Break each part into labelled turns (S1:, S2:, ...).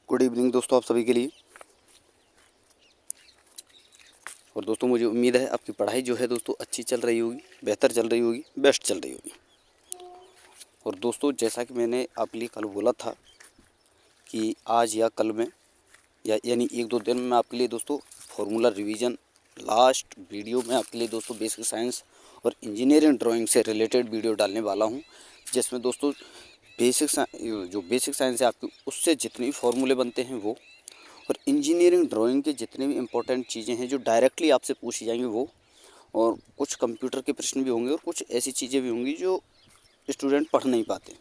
S1: Good evening दोस्तों आप सभी के लिए। और दोस्तों मुझे उम्मीद है आपकी पढ़ाई जो है दोस्तों अच्छी चल रही होगी, बेहतर चल रही होगी, बेस्ट चल रही होगी। और दोस्तों जैसा कि मैंने आपके लिए कल बोला था कि आज या कल में या यानी एक दो दिन में मैं आपके लिए दोस्तों फार्मूला रिवीजन लास्ट वीडियो में आपके लिए दोस्तों बेसिक साइंस और इंजीनियरिंग ड्राइंग से रिलेटेड वीडियो डालने वाला हूँ, जिसमें दोस्तों जो बेसिक साइंस है आपकी उससे जितने भी फार्मूले बनते हैं वो, और इंजीनियरिंग ड्राइंग के जितने भी इम्पोर्टेंट चीज़ें हैं जो डायरेक्टली आपसे पूछी जाएंगी वो, और कुछ कंप्यूटर के प्रश्न भी होंगे और कुछ ऐसी चीज़ें भी होंगी जो स्टूडेंट पढ़ नहीं पाते।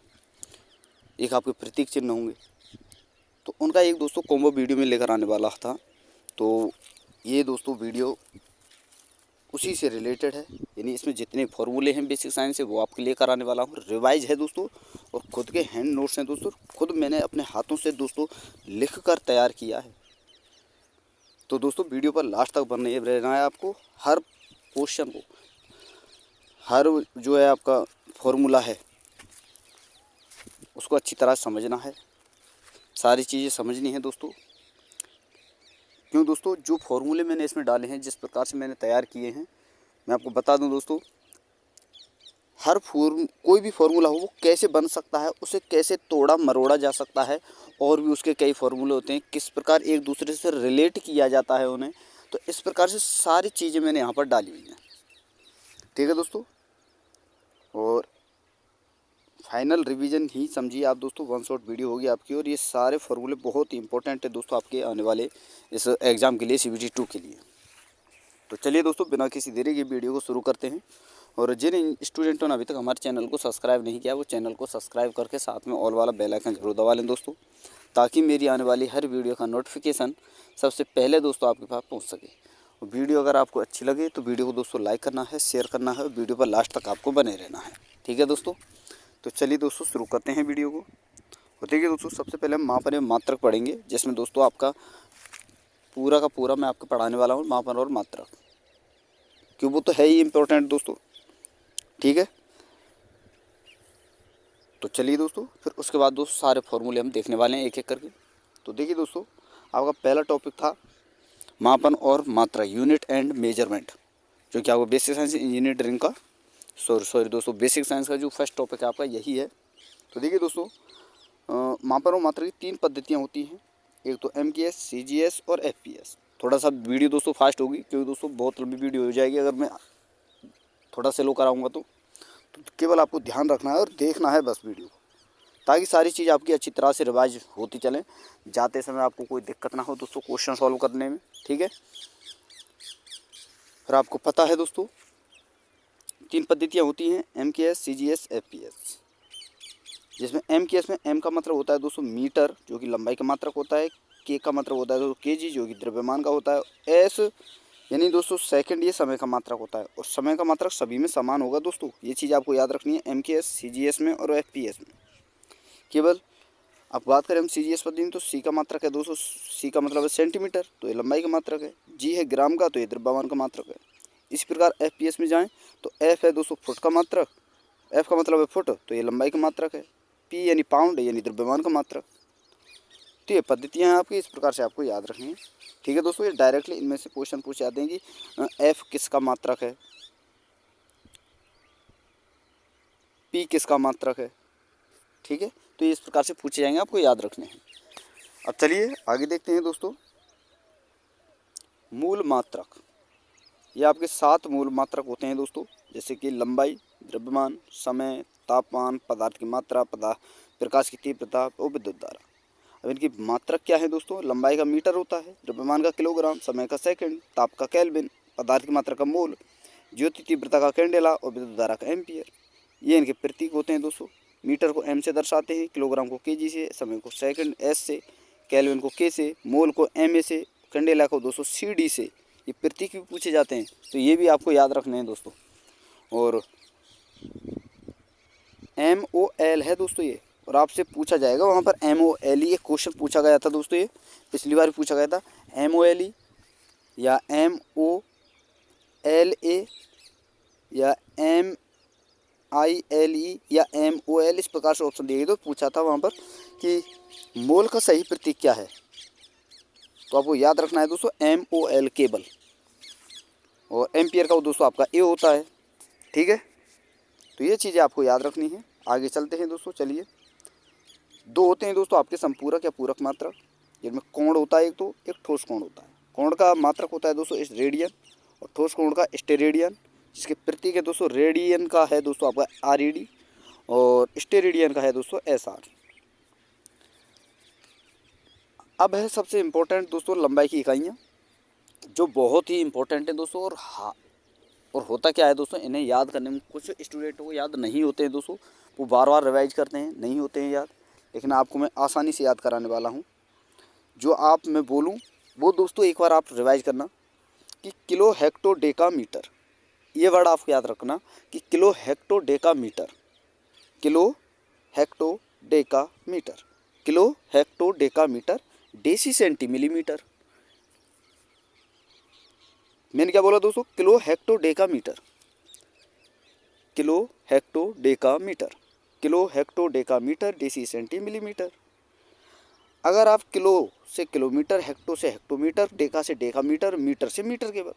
S1: एक आपके प्रतीक चिन्ह होंगे, तो उनका एक दोस्तों कॉम्बो वीडियो में लेकर आने वाला था। तो ये दोस्तों वीडियो उसी से रिलेटेड है, यानी इसमें जितने फार्मूले हैं बेसिक साइंस से वो आपके लेकर आने वाला हूँ। रिवाइज है दोस्तों और खुद के हैंड नोट्स हैं दोस्तों, खुद मैंने अपने हाथों से दोस्तों लिख कर तैयार किया है। तो दोस्तों वीडियो पर लास्ट तक बने रहना है आपको। हर क्वेश्चन को, हर जो है आपका फॉर्मूला है उसको अच्छी तरह समझना है, सारी चीज़ें समझनी है दोस्तों। क्यों दोस्तों, जो फॉर्मूले मैंने इसमें डाले हैं, जिस प्रकार से मैंने तैयार किए हैं, मैं आपको बता दूं दोस्तों, कोई भी फार्मूला हो वो कैसे बन सकता है, उसे कैसे तोड़ा मरोड़ा जा सकता है, और भी उसके कई फार्मूले होते हैं, किस प्रकार एक दूसरे से रिलेट किया जाता है उन्हें। तो इस प्रकार से सारी चीज़ें मैंने यहाँ पर डाली हुई हैं, ठीक है दोस्तों। और फाइनल रिवीजन ही समझिए आप दोस्तों, वन शॉट वीडियो होगी आपकी। और ये सारे फार्मूले बहुत ही इंपॉर्टेंट है दोस्तों आपके आने वाले इस एग्ज़ाम के लिए, CBT 2 के लिए। तो चलिए दोस्तों बिना किसी देरी के वीडियो को शुरू करते हैं। और जिन स्टूडेंटों ने अभी तक हमारे चैनल को सब्सक्राइब नहीं किया वो चैनल को सब्सक्राइब करके साथ में ऑल वाला बेल आइकन जरूर दबा लें दोस्तों, ताकि मेरी आने वाली हर वीडियो का नोटिफिकेशन सबसे पहले दोस्तों आपके पास पहुंच सके। और वीडियो अगर आपको अच्छी लगे तो वीडियो को दोस्तों लाइक करना है, शेयर करना है, और वीडियो पर लास्ट तक आपको बने रहना है, ठीक है दोस्तों। तो चलिए दोस्तों शुरू करते हैं वीडियो को। और देखिए दोस्तों, सबसे पहले हम मापन एवं मात्रक पढ़ेंगे, जिसमें दोस्तों आपका पूरा का पूरा मैं आपको पढ़ाने वाला हूँ मापन और मात्रक, क्यों वो तो है ही इम्पोर्टेंट दोस्तों, ठीक है। तो चलिए दोस्तों, फिर उसके बाद दोस्तों सारे फार्मूले हम देखने वाले हैं एक एक करके। तो देखिए दोस्तों, आपका पहला टॉपिक था मापन और मात्रा, यूनिट एंड मेजरमेंट, जो कि आपको बेसिक साइंस इंजीनियरिंग का सॉरी दोस्तों बेसिक साइंस का जो फर्स्ट टॉपिक है आपका यही है। तो देखिए दोस्तों, मापन और मात्रा की 3 पद्धतियाँ होती हैं, एक तो MKS, CGS और FPS। थोड़ा सा वीडियो दोस्तों फास्ट होगी, क्योंकि दोस्तों बहुत लंबी वीडियो हो जाएगी अगर मैं थोड़ा स्लो कराऊंगा तो केवल आपको ध्यान रखना है और देखना है बस वीडियो को, ताकि सारी चीज़ आपकी अच्छी तरह से रिवाइज होती चले, जाते समय आपको कोई दिक्कत ना हो दोस्तों क्वेश्चन सॉल्व करने में, ठीक है। फिर आपको पता है दोस्तों 3 पद्धतियाँ होती हैं, MKS, CGS, FPS। जिसमें MKS में M का मतलब होता है दोस्तों मीटर, जो कि लंबाई का मात्रक होता है। K का मतलब होता है दोस्तों KG, जो कि द्रव्यमान का होता है। S यानी दोस्तों सेकंड, ये समय का मात्रक होता है, और समय का मात्रक सभी में समान होगा दोस्तों, ये चीज़ आपको याद रखनी है MKS, CGS में और FPS में। केवल अब बात करें हम CGS पद्धति में, तो C का मात्रक है दोस्तों, C का मतलब है सेंटीमीटर, तो ये लंबाई का मात्रक है। G है ग्राम का, तो ये द्रव्यमान का मात्रक है। इस प्रकार FPS में जाएँ तो F है दोस्तों फुट का मात्रक, F का मतलब है फुट, तो ये लंबाई का मात्रक है। P यानी पाउंड, यानी द्रव्यमान का मात्रक। तो ये पद्धतियाँ हैं आपकी, इस प्रकार से आपको याद रखनी है, ठीक है दोस्तों। ये डायरेक्टली इनमें से क्वेश्चन पूछ जाते हैं कि F किसका मात्रक है, P किसका मात्रक है, ठीक है। तो ये इस प्रकार से पूछे जाएंगे, आपको याद रखने हैं। अब चलिए आगे देखते हैं दोस्तों, मूल मात्रक। ये आपके 7 मूल मात्रक होते हैं दोस्तों, जैसे कि लंबाई, द्रव्यमान, समय, तापमान, पदार्थ की मात्रा, प्रकाश की तीव्रता और विद्युत धारा। अब इनकी मात्रक क्या है दोस्तों, लंबाई का मीटर होता है, द्रव्यमान का किलोग्राम, समय का सेकंड, ताप का केल्विन, पदार्थ की मात्रा का मोल, ज्योति तीव्रता का कैंडेला और विद्युत धारा का एम्पियर। ये इनके प्रतीक होते हैं दोस्तों। मीटर को M से दर्शाते हैं, किलोग्राम को KG से, समय को सेकंड S से, केल्विन को K से, मोल को MA से, कैंडेला को दोस्तों CD से। ये प्रतीक भी पूछे जाते हैं, तो ये भी आपको याद रखने हैं दोस्तों। और MOL है दोस्तों ये, और आपसे पूछा जाएगा वहाँ पर MOLE, एक क्वेश्चन पूछा गया था दोस्तों, ये पिछली बार पूछा गया था। MOLE या MOLA या MILE या MOL, इस प्रकार से ऑप्शन दिए गए। तो पूछा था वहाँ पर कि मोल का सही प्रतीक क्या है, तो आपको याद रखना है दोस्तों MOL केबल, और एम्पियर का वो दोस्तों आपका A होता है। ठीक है, तो ये चीज़ें आपको याद रखनी है। आगे चलते हैं दोस्तों। चलिए, दो होते हैं दोस्तों आपके संपूरक या पूरक मात्रक, जिनमें कोण होता है एक, तो एक ठोस कोण होता है। कोण का मात्रक होता है दोस्तों इस रेडियन, और ठोस कोण का स्टेरेडियन, जिसके प्रतीक है दोस्तों रेडियन का है दोस्तों आपका RED, और स्टेरेडियन का है दोस्तों SR। अब है सबसे इम्पोर्टेंट दोस्तों लंबाई की इकाइयाँ, जो बहुत ही इम्पोर्टेंट है दोस्तों। और होता क्या है दोस्तों, इन्हें याद करने में कुछ स्टूडेंटों को याद नहीं होते हैं दोस्तों, वो बार बार रिवाइज करते हैं, नहीं होते हैं याद, लेकिन आपको मैं आसानी से याद कराने वाला हूँ। जो आप मैं बोलूँ वो दोस्तों एक बार आप रिवाइज करना कि किलो हेक्टो डेका मीटर, ये वर्ड आपको याद रखना कि kilo hecto deca metre, kilo hecto deca metre, kilo hecto deca metre, deci centi millimetre. मैंने क्या बोला दोस्तों, kilo hecto deca metre, kilo hecto deca metre, kilo hecto deca metre, deci centi millimetre. अगर आप किलो से kilometre, hecto से hectometre, deca से decametre, metre से मीटर केवल,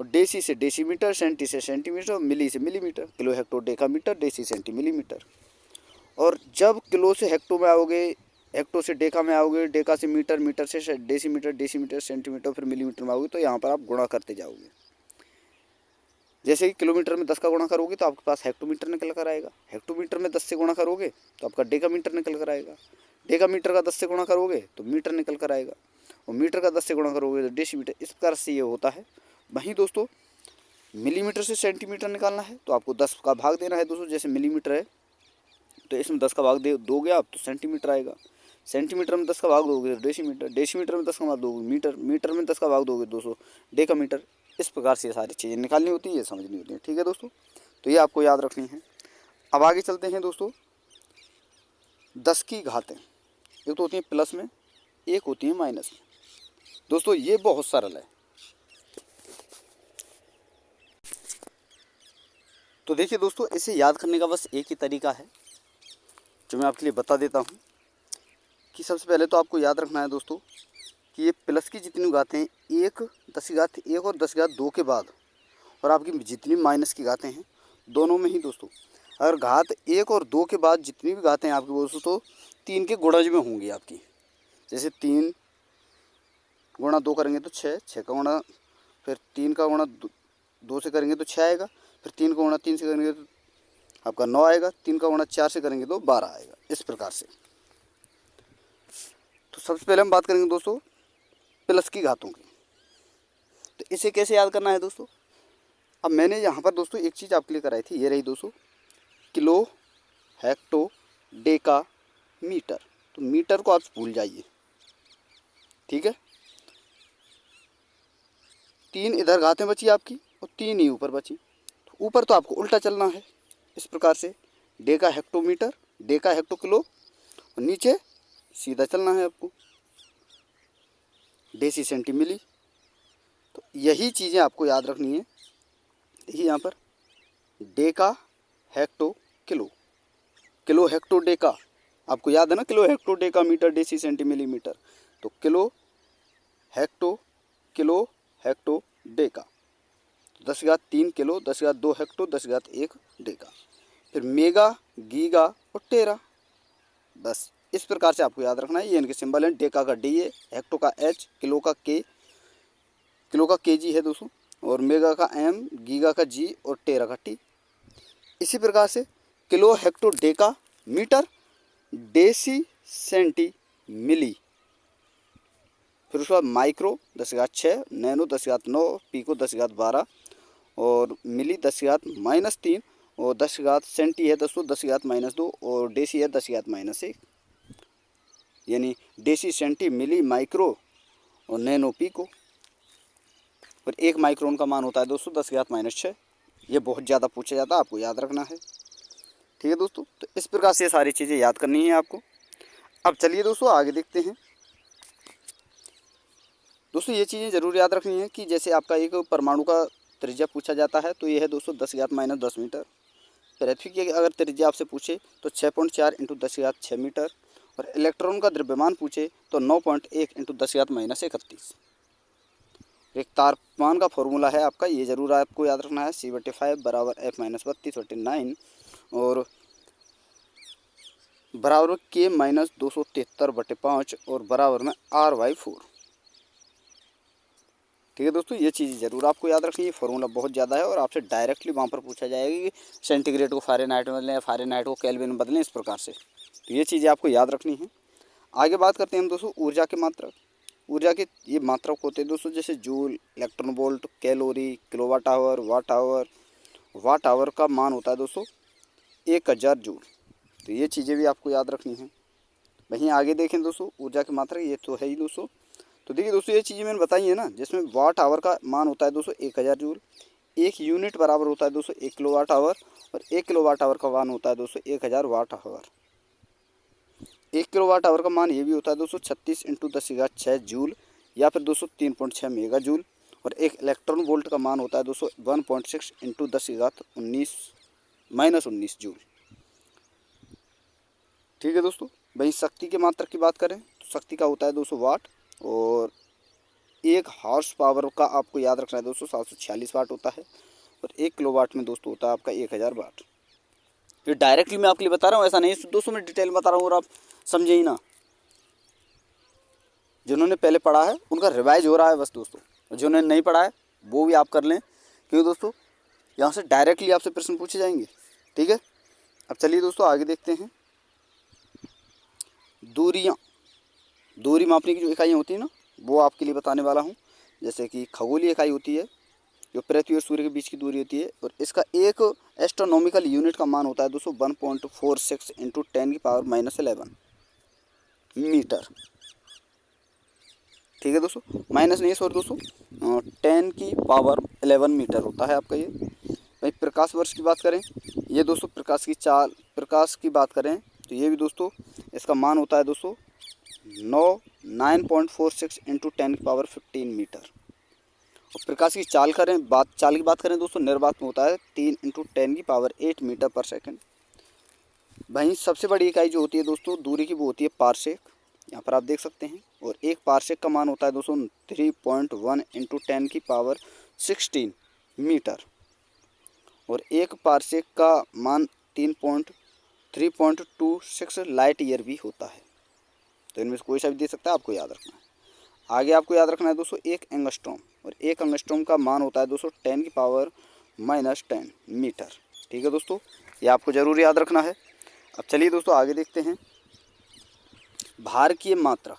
S1: और डेसी से डेसीमीटर, सेंटी से सेंटीमीटर, मिली से millimetre, kilo hecto decametre, deci centi millimetre. और जब किलो से हेक्टो में आओगे, हेक्टो से डेका में आओगे, डेका से मीटर, मीटर से डेसीमीटर, डेसीमीटर सेंटीमीटर, फिर मिलीमीटर में आओगे, तो यहाँ पर आप गुणा करते जाओगे। जैसे कि किलोमीटर में 10 का गुणा करोगे तो आपके पास हेक्टोमीटर निकल कर आएगा, हेक्टोमीटर में 10 से गुणा करोगे तो आपका डेकामीटर निकल कर आएगा, डेकामीटर का 10 से गुणा करोगे तो मीटर निकल कर आएगा, और मीटर का 10 से गुणा करोगे तो डेसीमीटर। इस प्रकार से ये होता है। वहीं दोस्तों मिलीमीटर से सेंटीमीटर निकालना है तो आपको 10 का भाग देना है दोस्तों। जैसे मिलीमीटर है तो इसमें 10 का भाग दोगे आप तो सेंटीमीटर आएगा, सेंटीमीटर में 10 का भाग दोगे तो डेसीमीटर, डेसीमीटर में 10 का भाग दोगे मीटर, मीटर में 10 का भाग दोगे दोस्तों डेकामीटर। इस प्रकार से ये सारी चीज़ें निकालनी होती हैं, ये समझनी होती हैं। ठीक है दोस्तों, तो ये आपको याद रखनी है। अब आगे चलते हैं दोस्तों। 10 की घातें एक तो होती हैं प्लस में, एक होती हैं माइनस में। दोस्तों ये बहुत सरल है। तो देखिए दोस्तों, इसे याद करने का बस एक ही तरीका है जो मैं आपके लिए बता देता हूँ कि सबसे पहले तो आपको याद रखना है दोस्तों कि ये प्लस की जितनी घातें हैं, एक 10 की घात 1 और 10 की घात 2 के बाद, और आपकी जितनी माइनस की घातें हैं दोनों में ही दोस्तों, अगर घात 1 और 2 के बाद जितनी भी घातें हैं आपकी दोस्तों तो 3 के गुणज में होंगी आपकी। जैसे 3 गुणा 2 करेंगे तो 6, 6 का गुणा, फिर 3 का गुणा 2 से करेंगे तो 6 आएगा, फिर 3 का गुणा 3 से करेंगे तो आपका 9 आएगा, 3 का गुणा 4 से करेंगे तो 12 आएगा। इस प्रकार से। तो सबसे पहले हम बात करेंगे दोस्तों प्लस की घातों की। तो इसे कैसे याद करना है दोस्तों। अब मैंने यहाँ पर दोस्तों एक चीज़ आपके लिए कराई थी, ये रही दोस्तों किलो हेक्टो डेका मीटर। तो मीटर को आप भूल जाइए, ठीक है। 3 इधर घातें बची आपकी और 3 ही ऊपर बची। तो ऊपर तो आपको उल्टा चलना है इस प्रकार से, Deka hectometre, Deka hecto kilo, और नीचे सीधा चलना है आपको डेसी सेंटी मिली। तो यही चीज़ें आपको याद रखनी है। देखिए यहाँ पर deca hecto kilo, kilo hecto deca आपको याद है ना, kilo hecto deca metre deci centi millimetre. तो kilo hecto kilo hecto deca, 10 की घात 3 किलो, 10 की घात 2 हेक्टो, 10 की घात 1 डेका। फिर मेगा, गीगा और टेरा। बस इस प्रकार से आपको याद रखना है। ये इनके सिंबल हैं। डेका का डी है, हेक्टो का एच, किलो का के, किलो का केजी है दोस्तों, और मेगा का एम, गीगा का जी और टेरा का टी। इसी प्रकार से kilo hecto deca metre deci centi milli. फिर उसके बाद माइक्रो 10 की घात 6, नैनो 10 की घात 9, पीको 10 की घात 12 और मिली 10 की घात -3, और 10 की घात सेंटी है दोस्तों 10 की घात -2, और डेसी है 10 की घात -1। यानी डेसी सेंटी मिली माइक्रो और नैनो पीको। और 1 माइक्रोन का मान होता है दोस्तों 10 की घात -6। ये बहुत ज़्यादा पूछा जाता है, आपको याद रखना है। ठीक है दोस्तों, तो इस प्रकार से सारी चीज़ें याद करनी है आपको। अब चलिए दोस्तों आगे देखते हैं। दोस्तों ये चीज़ें ज़रूर याद रखनी है कि जैसे आपका एक परमाणु का त्रिज्या पूछा जाता है तो ये है दोस्तों 10 की घात -10 मीटर। पृथ्वी की अगर त्रिज्या आपसे पूछे तो 6.4 इंटू 10⁻6 मीटर, और इलेक्ट्रॉन का द्रव्यमान पूछे तो 9.1 इंटू 10⁻31। एक तापमान का फॉर्मूला है आपका, ये जरूर आपको याद रखना है, C/5 बराबर F-32/9 और बराबर K-273/5 और बराबर में R/4। ठीक है दोस्तों, ये चीज़ ज़रूर आपको याद रखनी है, फॉर्मूला बहुत ज़्यादा है और आपसे डायरेक्टली वहाँ पर पूछा जाएगा कि सेंटीग्रेड को फ़ारेनहाइट में बदलें या फ़ारेनहाइट को केल्विन में बदलें, इस प्रकार से। तो ये चीज़ें आपको याद रखनी है। आगे बात करते हैं हम दोस्तों ऊर्जा के मात्रक। ऊर्जा के ये मात्रक होते हैं दोस्तों, जैसे joule, electron volt, calorie, kilowatt hour, watt hour. Watt hour का मान होता है दोस्तों 1000 जूल। तो ये चीज़ें भी आपको याद रखनी है। वहीं आगे देखें दोस्तों ऊर्जा के मात्रक, ये तो है ही दोस्तों। तो देखिए दोस्तों, ये चीज़ें मैंने बताई है ना, जिसमें वाट आवर का मान होता है दोस्तों 1000 जूल, एक यूनिट बराबर होता है दोस्तों 1 किलोवाट आवर, और 1 किलोवाट आवर का मान होता है दोस्तों 1000 वाट आवर। 1 किलोवाट आवर का मान ये भी होता है दोस्तों 36 इंटू 10⁻6 जूल या फिर दोस्तों 3.6 मेगा जूल, और एक इलेक्ट्रॉन वोल्ट का मान होता है दोस्तों 1.6 इंटू 10⁻19 जूल। ठीक है दोस्तों, वहीं शक्ति के मात्रक की बात करें तो शक्ति का होता है 200 वाट, और एक हॉर्स पावर का आपको याद रखना है दोस्तों 746 वाट होता है, और 1 किलोवाट में दोस्तों होता है आपका 1000 वाट। ये डायरेक्टली मैं आपके लिए बता रहा हूँ, ऐसा नहीं दोस्तों मैं डिटेल बता रहा हूँ और आप समझे ही ना। जिन्होंने पहले पढ़ा है उनका रिवाइज हो रहा है बस दोस्तों, और जिन्होंने नहीं पढ़ा है वो भी आप कर लें, क्योंकि दोस्तों यहाँ से डायरेक्टली आपसे प्रश्न पूछे जाएंगे। ठीक है, अब चलिए दोस्तों आगे देखते हैं। दूरियाँ, दूरी मापने की जो इकाइयाँ होती हैं ना, वो आपके लिए बताने वाला हूँ। जैसे कि खगोलीय इकाई होती है जो पृथ्वी और सूर्य के बीच की दूरी होती है, और इसका एक एस्ट्रोनॉमिकल यूनिट का मान होता है दोस्तों 1.46 इंटू 10⁻11 मीटर। ठीक है दोस्तों, माइनस नहीं सॉरी दोस्तों, 10⁻11 मीटर होता है आपका ये। भाई प्रकाश वर्ष की बात करें, ये दोस्तों प्रकाश की बात करें तो ये भी दोस्तों इसका मान होता है दोस्तों 9.46 इंटू 10⁻15 मीटर। और प्रकाश की चाल की बात करें दोस्तों, निर्वात में होता है 3 इंटू 10⁸ मीटर पर सेकंड। वहीं सबसे बड़ी इकाई जो होती है दोस्तों दूरी की, वो होती है पारसेक, यहाँ पर आप देख सकते हैं। और एक पारसेक का मान होता है दोस्तों 3.1 इंटू 10⁻16 मीटर, और एक पारसेक का मान 3.26 लाइट ईयर भी होता है। तो इनमें से कोई सा भी दे सकता है, आपको याद रखना है। आगे आपको याद रखना है दोस्तों एक एंगस्ट्रॉम, और एक एंगस्ट्रॉम का मान होता है दोस्तों 10⁻10 मीटर। ठीक है दोस्तों, ये आपको ज़रूर याद रखना है। अब चलिए दोस्तों आगे देखते हैं भार की मात्रा।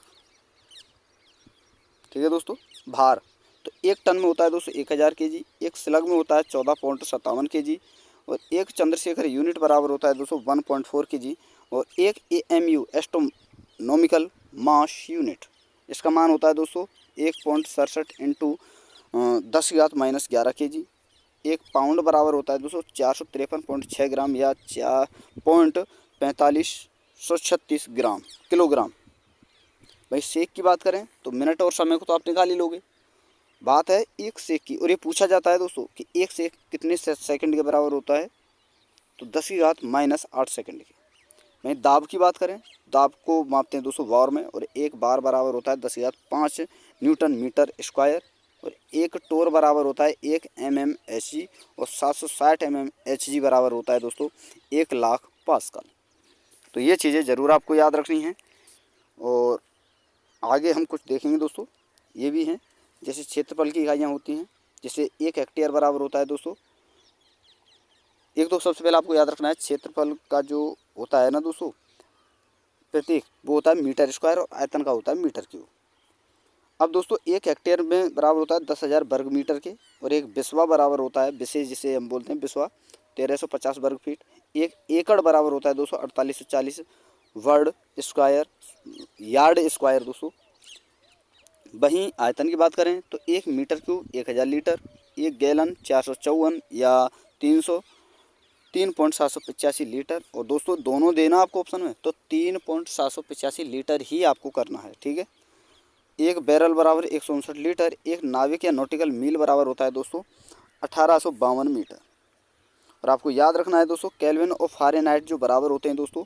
S1: ठीक है दोस्तों, भार तो एक टन में होता है दोस्तों 1000 kg, एक स्लग में होता है 14.57 kg, और एक चंद्रशेखर यूनिट बराबर होता है दोस्तों 1.4 kg, और एक AMU एस्ट्रोनॉमिकल मास यूनिट, इसका मान होता है दोस्तों 1.67 इंटू 10⁻11 kg। एक पाउंड बराबर होता है दोस्तों 453.6 ग्राम या 4.4536 ग्राम किलोग्राम। भाई सेक की बात करें तो मिनट और समय को तो आप निकाल ही लोगे। बात है एक सेक की, और ये पूछा जाता है दोस्तों कि एक सेक कितने सेकंड के बराबर होता है, तो 10⁻−8 सेकंड के। वहीं दाब की बात करें, दाब को मापते हैं दोस्तों वार में, और एक बार बराबर होता है 10⁻5 न्यूटन मीटर स्क्वायर, और एक टोर बराबर होता है 1 mmHg, और 760 mmHg बराबर होता है दोस्तों 1,00,000 पास्कल। तो ये चीज़ें ज़रूर आपको याद रखनी हैं। और आगे हम कुछ देखेंगे दोस्तों, ये भी हैं, जैसे क्षेत्रफल की इकाइयाँ होती हैं, जैसे 1 हेक्टेयर बराबर होता है दोस्तों, एक तो सबसे पहले आपको याद रखना है क्षेत्रफल का जो होता है ना दोस्तों प्रतीक, वो होता है मीटर स्क्वायर, और आयतन का होता है मीटर क्यूब। अब दोस्तों 1 हेक्टेयर में बराबर होता है 10,000 वर्ग मीटर के, और एक बिस्वा बराबर होता है, बिसे जिसे हम बोलते हैं बिस्वा, 1350 वर्ग फीट। एक एकड़ बराबर होता है दोस्तों 4840 वर्ड स्क्वायर यार्ड स्क्वायर दोस्तों। वहीं आयतन की बात करें तो 1 मीटर क्यूब 1000 लीटर, एक गैलन 454 या 3.785 लीटर, और दोस्तों दोनों देना आपको ऑप्शन में, तो 3.785 लीटर ही आपको करना है। ठीक है, एक बैरल बराबर 159 लीटर, एक नाविक या नॉटिकल मील बराबर होता है दोस्तों 1852 मीटर, और आपको याद रखना है दोस्तों, केल्विन और फ़ारेनहाइट जो बराबर होते हैं दोस्तों,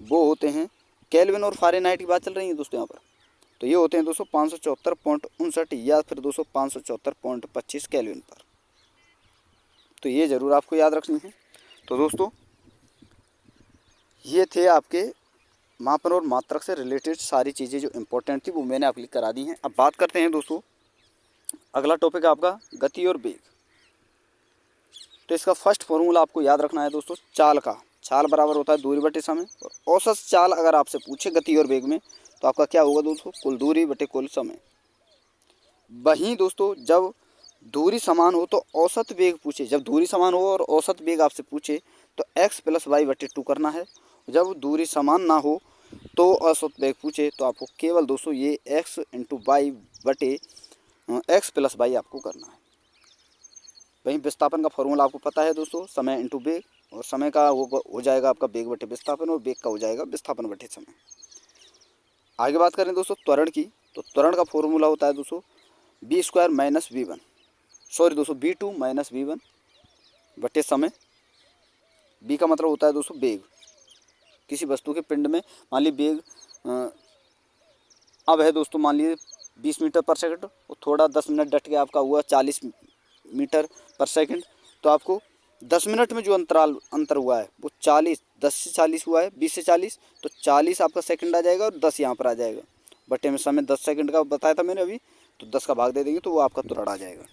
S1: वो होते हैं, केल्विन और फ़ारेनहाइट की बात चल रही है दोस्तों यहाँ पर, तो ये होते हैं दोस्तों 574.59 या फिर दोस्तों 574.25 केल्विन पर। तो ये ज़रूर आपको याद रखनी है। तो दोस्तों ये थे आपके मापन और मात्रक से रिलेटेड सारी चीज़ें जो इम्पोर्टेंट थी वो मैंने आपके लिए करा दी हैं। अब बात करते हैं दोस्तों, अगला टॉपिक है आपका गति और वेग। तो इसका फर्स्ट फॉर्मूला आपको याद रखना है दोस्तों, चाल का। चाल बराबर होता है दूरी बटे समय, और औसत चाल अगर आपसे पूछे गति और वेग में तो आपका क्या होगा दोस्तों, कुल दूरी बटे कुल समय। वहीं दोस्तों जब दूरी समान हो तो औसत वेग पूछे, जब दूरी समान हो और औसत वेग आपसे पूछे तो x + y/2 करना है। जब दूरी समान ना हो तो औसत वेग पूछे तो आपको केवल दोस्तों ये x × y बटे x + y आपको करना है। वहीं विस्थापन का फॉर्मूला आपको पता है दोस्तों, समय × वेग, और समय का हो जाएगा आपका वेग बटे विस्थापन, और वेग का हो जाएगा विस्थापन बटे समय। आगे बात करें दोस्तों त्वरण की, तो त्वरण का फॉर्मूला होता है दोस्तों v² - v1, सॉरी दोस्तों v2 - v1 बटे समय। v का मतलब होता है दोस्तों वेग, किसी वस्तु के पिंड में मान लीजिए वेग अब है दोस्तों मान लीजिए 20 मीटर पर सेकंड, और थोड़ा 10 मिनट डट के आपका हुआ 40 मीटर पर सेकंड, तो आपको 10 मिनट में जो अंतर हुआ है वो 10 से 40 हुआ है, 20 से 40, तो 40 आपका सेकंड आ जाएगा और 10 यहाँ पर आ जाएगा। बटे में समय 10 सेकंड का बताया था मैंने अभी, तो 10 का भाग दे देंगे तो वो आपका त्वरण आ जाएगा।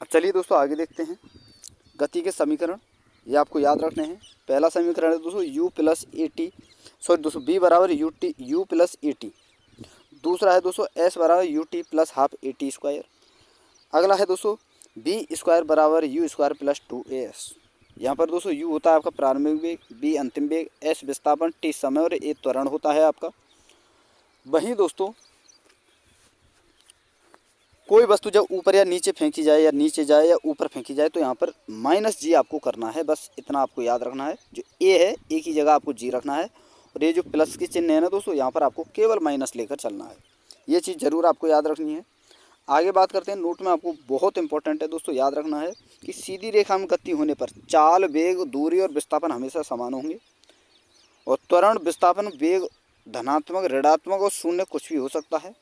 S1: अब चलिए दोस्तों आगे देखते हैं गति के समीकरण, ये आपको याद रखने हैं। पहला समीकरण है दोस्तों u + at, सॉरी दोस्तों v = u + at। दूसरा है दोस्तों s = ut + ½ at²। अगला है दोस्तों b² = u² + 2as। यहाँ पर दोस्तों u होता है आपका प्रारंभिक वेग, b अंतिम वेग, s विस्थापन, t समय और a त्वरण होता है आपका। वहीं दोस्तों कोई वस्तु जब ऊपर या नीचे फेंकी जाए, या नीचे जाए या ऊपर फेंकी जाए, तो यहाँ पर -g आपको करना है, बस इतना आपको याद रखना है। जो a है a की जगह आपको g रखना है, और ये जो प्लस की चिन्ह है ना दोस्तों, यहाँ पर आपको केवल माइनस लेकर चलना है। ये चीज़ ज़रूर आपको याद रखनी है। आगे बात करते हैं, नोट में आपको बहुत इंपॉर्टेंट है दोस्तों याद रखना है कि सीधी रेखा में गति होने पर चाल, वेग, दूरी और विस्थापन हमेशा समान होंगे, और त्वरण, विस्थापन, वेग धनात्मक, ऋणात्मक और शून्य कुछ भी हो सकता है,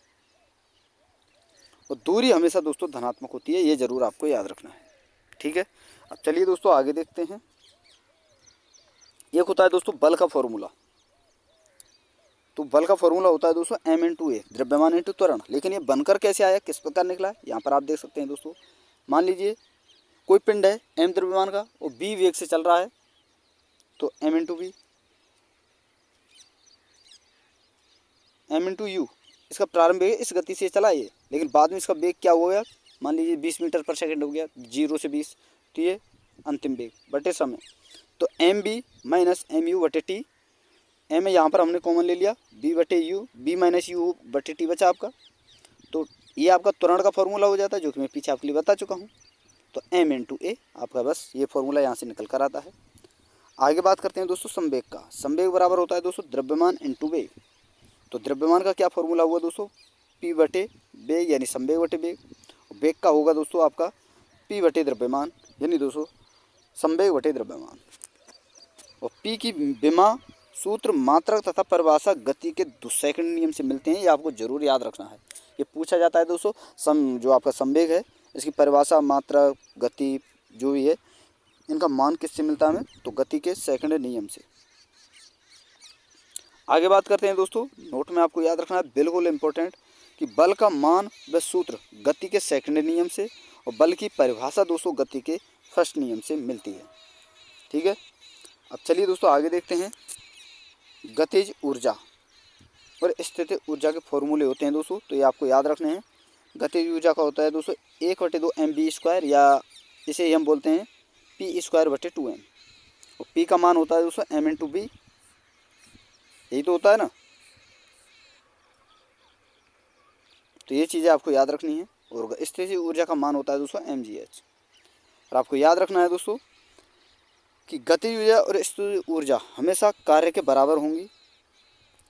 S1: और दूरी हमेशा दोस्तों धनात्मक होती है, ये ज़रूर आपको याद रखना है। ठीक है, अब चलिए दोस्तों आगे देखते हैं। एक होता है दोस्तों बल का फॉर्मूला। तो बल का फॉर्मूला होता है दोस्तों m × a, द्रव्यमान × त्वरण। लेकिन ये बनकर कैसे आया, किस प्रकार निकला, यहाँ पर आप देख सकते हैं दोस्तों। मान लीजिए कोई पिंड है m द्रव्यमान का और b वेग से चल रहा है, तो m × b, m × u, इसका प्रारंभ वेग इस गति से चला ये, लेकिन बाद में इसका वेग क्या हो गया, मान लीजिए 20 मीटर पर सेकंड हो गया, 0 से 20, तो ये अंतिम वेग बटे समय। तो mb - mu बटे t, m यहाँ पर हमने कॉमन ले लिया, b बटे u, b - u बटे t बचा आपका। तो ये आपका त्वरण का फॉर्मूला हो जाता है, जो कि मैं पीछे आपके लिए बता चुका हूँ। तो m × a आपका बस ये फॉर्मूला यहाँ से निकल कर आता है। आगे बात करते हैं दोस्तों संवेग का। संवेग बराबर होता है दोस्तों द्रव्यमान × वेग। तो द्रव्यमान का क्या फॉर्मूला हुआ दोस्तों, p बटे वेग यानी संवेग बटे वेग। वेग का होगा दोस्तों आपका p बटे द्रव्यमान यानी दोस्तों संवेग बटे द्रव्यमान। और p की विमा सूत्र, मात्रक तथा परिभाषा गति के सेकंड नियम से मिलते हैं, ये आपको जरूर याद रखना है। ये पूछा जाता है दोस्तों, जो आपका संवेग है इसकी परिभाषा, मात्रक, गति जो भी है, इनका मान किससे मिलता है हमें, तो गति के सेकंड नियम से। आगे बात करते हैं दोस्तों, नोट में आपको याद रखना है बिल्कुल इम्पोर्टेंट, कि बल का मान व सूत्र गति के सेकंड नियम से, और बल की परिभाषा दोस्तों गति के फर्स्ट नियम से मिलती है। ठीक है, अब चलिए दोस्तों आगे देखते हैं। गतिज ऊर्जा और स्थितिज ऊर्जा के फॉर्मूले होते हैं दोस्तों, तो ये आपको याद रखने हैं। गतिज ऊर्जा का होता है दोस्तों 1/2 mv², या इसे ही हम बोलते हैं p² बटे 2m, और p का मान होता है दोस्तों m × b, यही तो होता है ना। तो ये चीज़ें आपको याद रखनी है। और स्थितिज ऊर्जा का मान होता है दोस्तों mgh। और आपको याद रखना है दोस्तों कि गतिज ऊर्जा और स्थितिज ऊर्जा हमेशा कार्य के बराबर होंगी।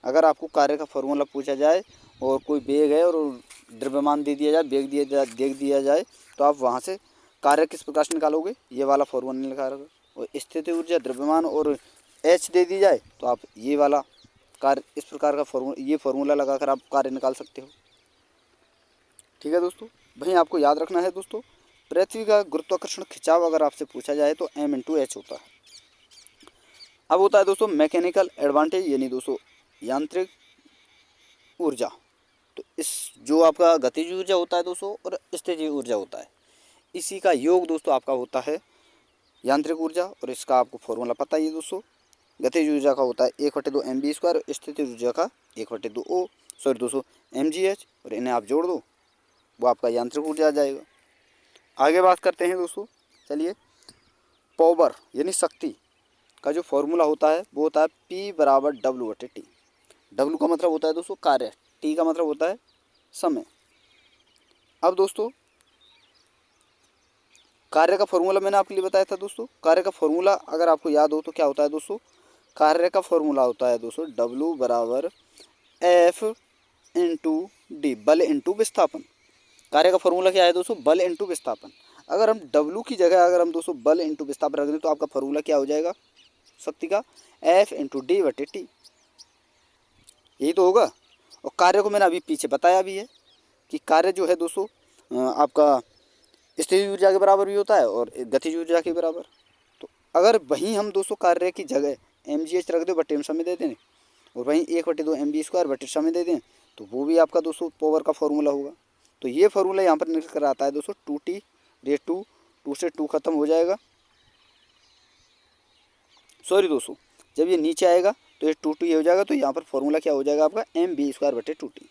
S1: अगर आपको कार्य का फॉर्मूला पूछा जाए और कोई वेग है और द्रव्यमान दे दिया जाए, वेग दे दिया जाए, तो आप वहाँ से कार्य किस प्रकार से निकालोगे, ये वाला फॉर्मूला निकालोगे। और स्थिति ऊर्जा, द्रव्यमान और एच दे दी जाए तो आप ये वाला कार्य, इस प्रकार का ये फॉर्मूला लगाकर आप कार्य निकाल सकते हो। ठीक है दोस्तों, वहीं आपको याद रखना है दोस्तों, पृथ्वी का गुरुत्वाकर्षण खिंचाव अगर आपसे पूछा जाए तो m/h होता है। अब होता है दोस्तों मैकेनिकल एडवांटेज, यानी दोस्तों यांत्रिक ऊर्जा। तो इस जो आपका गतिज ऊर्जा होता है दोस्तों और स्थितिज ऊर्जा होता है, इसी का योग दोस्तों आपका होता है यांत्रिक ऊर्जा। और इसका आपको फॉर्मूला पता ही है दोस्तों, गतिज ऊर्जा का होता है 1/2 mv², स्थितिज ऊर्जा का 1/2 mgh, और इन्हें आप जोड़ दो, वो आपका यांत्रिक ऊर्जा आ जाएगा। आगे बात करते हैं दोस्तों, चलिए। पावर यानी शक्ति का जो फॉर्मूला होता है वो होता है P = W/T। W का मतलब होता है दोस्तों कार्य, T का मतलब होता है समय। अब दोस्तों कार्य का फॉर्मूला मैंने आपके लिए बताया था दोस्तों, कार्य का फॉर्मूला अगर आपको याद हो तो क्या होता है दोस्तों, कार्य का फॉर्मूला होता है दोस्तों W = F/d, बल इंटू विस्थापन। कार्य का फॉर्मूला क्या है दोस्तों, बल इंटू विस्थापन। अगर हम W की जगह अगर हम दोस्तों बल इंटू विस्थापन रख दें तो आपका फॉर्मूला क्या हो जाएगा शक्ति का, F/d/t, यही तो होगा। और कार्य को मैंने अभी पीछे बताया भी है कि कार्य जो है दोस्तों आपका स्थितिज ऊर्जा के बराबर भी होता है और गतिज ऊर्जा के बराबर। तो अगर वहीं हम दोस्तों कार्य की जगह mgh रख दो बटे समय दे दें, और वहीं 1/2 mv² बटे समय दे दें, तो वो भी आपका दोस्तों पावर का फॉर्मूला होगा। तो ये फार्मूला यहाँ पर निकल कर आता है दोस्तों 2t/2, 2 से 2 खत्म हो जाएगा, सॉरी दोस्तों, जब ये नीचे आएगा तो ये 2t हो जाएगा, तो यहाँ पर फॉर्मूला क्या हो जाएगा आपका mv²/2t।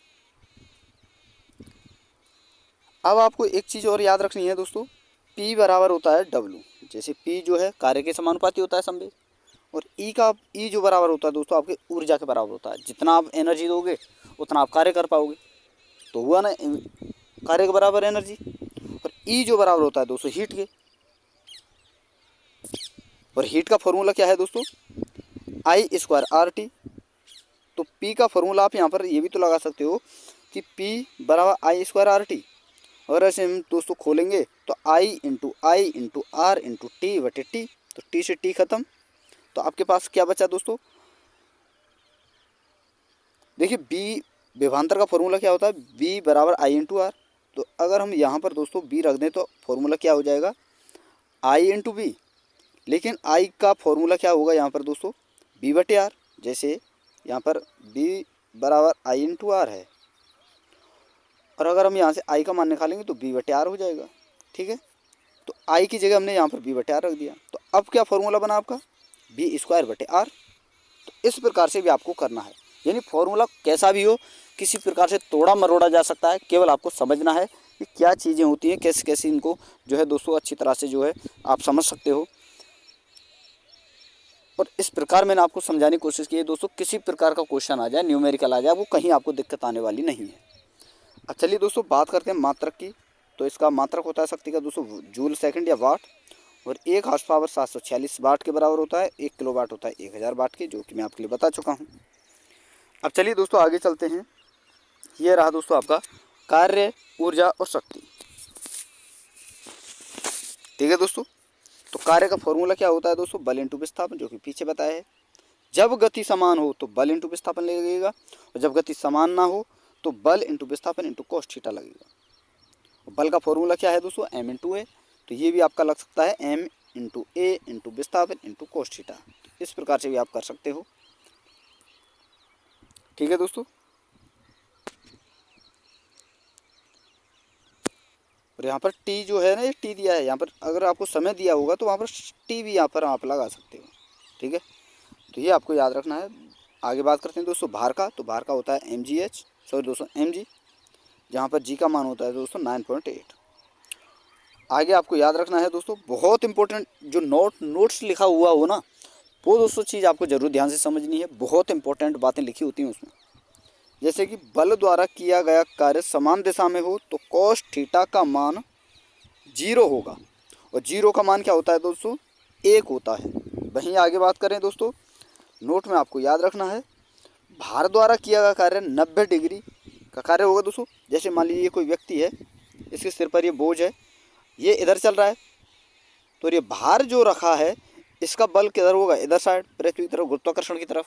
S1: अब आपको एक चीज़ और याद रखनी है दोस्तों, P बराबर होता है W, जैसे P जो है कार्य के समानुपाती होता है संवेग, और E जो बराबर होता है दोस्तों आपके ऊर्जा के बराबर होता है। जितना आप एनर्जी दोगे उतना आप कार्य कर पाओगे, तो हुआ ना कार्य के बराबर एनर्जी। और E जो बराबर होता है दोस्तों हीट के, और हीट का फॉर्मूला क्या है दोस्तों I²RT। तो P का फॉर्मूला आप यहाँ पर ये भी तो लगा सकते हो कि P = I²RT। और ऐसे हम दोस्तों खोलेंगे तो I × R × T/T, तो T से T खत्म, तो आपके पास क्या बचा दोस्तों, देखिए B विभवांतर का फॉर्मूला क्या होता है, B = I × R। तो अगर हम यहाँ पर दोस्तों B रख दें तो फॉर्मूला क्या हो जाएगा I × B, लेकिन I का फॉर्मूला क्या होगा यहाँ पर दोस्तों B/R। जैसे यहाँ पर B = I × R है, और अगर हम यहाँ से I का मान निकालेंगे तो B/R हो जाएगा। ठीक है, तो I की जगह हमने यहाँ पर B/R रख दिया, तो अब क्या फॉर्मूला बना आपका B²/R। तो इस प्रकार से भी आपको करना है, यानी फॉर्मूला कैसा भी हो किसी प्रकार से तोड़ा मरोड़ा जा सकता है, केवल आपको समझना है कि क्या चीज़ें होती हैं, कैसे कैसे इनको जो है दोस्तों अच्छी तरह से जो है आप समझ सकते हो। और इस प्रकार मैंने आपको समझाने की कोशिश की है दोस्तों, किसी प्रकार का क्वेश्चन आ जाए, न्यूमेरिकल आ जाए, वो कहीं आपको दिक्कत आने वाली नहीं है। अब चलिए दोस्तों बात करते हैं मात्रक की। तो इसका मात्रक होता है शक्ति का दोस्तों जूल सेकंड या वाट, और 1 हॉर्स पावर 746 वाट के बराबर होता है। 1 किलोवाट होता है 1000 वाट की, जो कि मैं आपके लिए बता चुका हूँ। अब चलिए दोस्तों आगे चलते हैं। ये रहा दोस्तों आपका कार्य, ऊर्जा और शक्ति। ठीक है दोस्तों, तो कार्य का फॉर्मूला क्या होता है दोस्तों, बल इंटू विस्थापन, जो कि पीछे बताया है। जब गति समान हो तो बल इंटू विस्थापन लगेगा, और जब गति समान ना हो तो बल इंटू विस्थापन इंटू cos थीटा लगेगा। बल का फॉर्मूला क्या है दोस्तों m/a, तो ये भी आपका लग सकता है m/a इंटू विस्थापन इंटू cos थीटा। इस प्रकार से भी आप कर सकते हो। ठीक है दोस्तों, और यहाँ पर t जो है ना, ये t दिया है यहाँ पर, अगर आपको समय दिया होगा तो वहाँ पर t भी यहाँ पर आप लगा सकते हो। ठीक है, तो ये आपको याद रखना है। आगे बात करते हैं दोस्तों भार का। तो भार का होता है mg, जहाँ पर g का मान होता है दोस्तों 9.8। आगे आपको याद रखना है दोस्तों, बहुत इंपॉर्टेंट जो नोट्स लिखा हुआ हो ना, वो दोस्तों चीज़ आपको जरूर ध्यान से समझनी है। बहुत इंपॉर्टेंट बातें लिखी होती हैं उसमें, जैसे कि बल द्वारा किया गया कार्य समान दिशा में हो तो cos थीटा का मान 0 होगा, और 0 का मान क्या होता है दोस्तों 1 होता है। वहीं आगे बात करें दोस्तों, नोट में आपको याद रखना है भार द्वारा किया गया कार्य 90 डिग्री का कार्य होगा दोस्तों। जैसे मान लीजिए कोई व्यक्ति है, इसके सिर पर ये बोझ है, ये इधर चल रहा है, तो ये भार जो रखा है इसका बल किधर होगा, इधर साइड पृथ्वी की तरफ, गुरुत्वाकर्षण की तरफ।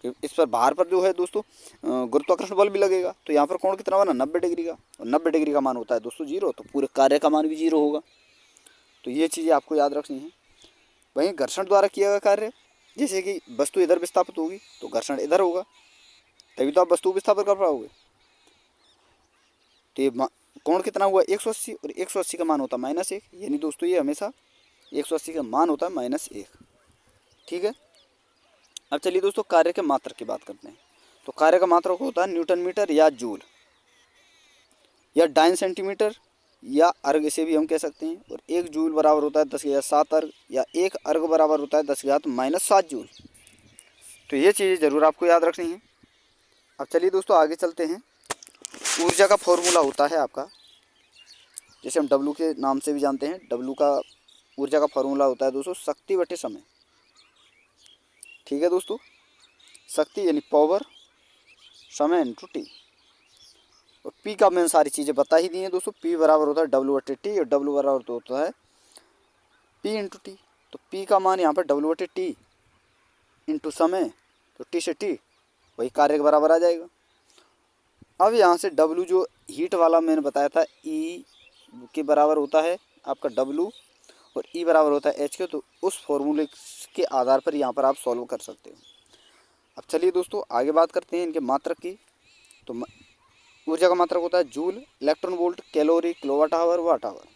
S1: तो इस पर भार पर जो है दोस्तों गुरुत्वाकर्षण बल भी लगेगा, तो यहाँ पर कोण कितना बना, 90 डिग्री का, और 90 डिग्री का मान होता है दोस्तों 0, तो पूरे कार्य का मान भी 0 होगा। तो ये चीज़ें आपको याद रखनी है। वहीं घर्षण द्वारा किया गया कार्य, जैसे कि वस्तु इधर विस्थापित होगी तो घर्षण इधर होगा, तभी तो आप वस्तु विस्थापित कर पाओगे। तो ये कोण कितना हुआ, 180, और 180 का मान होता है -1, यानी दोस्तों ये हमेशा 180 का मान होता है -1। ठीक है। अब चलिए दोस्तों कार्य के मात्रक की बात करते हैं। तो कार्य का मात्रक होता है न्यूटन मीटर या जूल या डाइन सेंटीमीटर या अर्ग, इसे भी हम कह सकते हैं। और 1 जूल बराबर होता है 10⁻7 अर्ग, या 1 अर्ग बराबर होता है 10⁻−7 जूल। तो ये चीज़ें ज़रूर आपको याद रखनी है। अब चलिए दोस्तों आगे चलते हैं। ऊर्जा का फॉर्मूला होता है आपका, जैसे हम W के नाम से भी जानते हैं। W का ऊर्जा का फॉर्मूला होता है दोस्तों शक्ति बटे समय। ठीक है दोस्तों, शक्ति यानी पावर, समय इनटू टी। और P का मैंने सारी चीज़ें बता ही दी हैं दोस्तों। P बराबर होता है W/T, और W बराबर तो होता है P इंटू टी। तो P का मान यहाँ पर W/T इंटू समय, तो T से T वही कार्य के बराबर आ जाएगा। अब यहाँ से W जो हीट वाला मैंने बताया था E के बराबर होता है आपका W, और E बराबर होता है H के। तो उस फॉर्मूले के आधार पर यहाँ पर आप सॉल्व कर सकते हो। अब चलिए दोस्तों आगे बात करते हैं इनके मात्रक की। तो ऊर्जा का मात्रक होता है joule, electron volt, calorie, kilowatt hour, watt hour.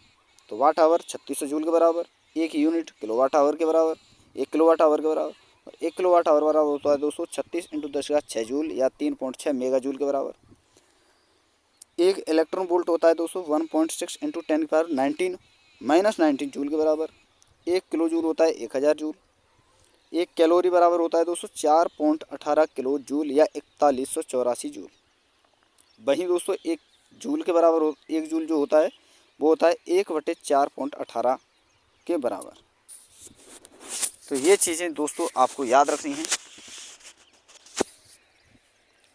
S1: तो वाट आवर 3600 जूल के बराबर, 1 यूनिट किलोवाट आवर के बराबर, 1 किलोवाट आवर के बराबर। और 1 किलोवाट आवर बराबर होता है 236 × 10⁶ जूल या 3.6 मेगा जूल के बराबर। 1 इलेक्ट्रॉन वोल्ट होता है 1.6 × 10⁻19 जूल के बराबर। 1 किलो जूल होता है 1000 जूल। 1 कैलोरी बराबर होता है 4.18 किलो जूल या 4184 जूल। वहीं दोस्तों 1 जूल के बराबर 1 जूल जो होता है वो होता है 1/4.18 के बराबर। तो ये चीज़ें दोस्तों आपको याद रखनी हैं।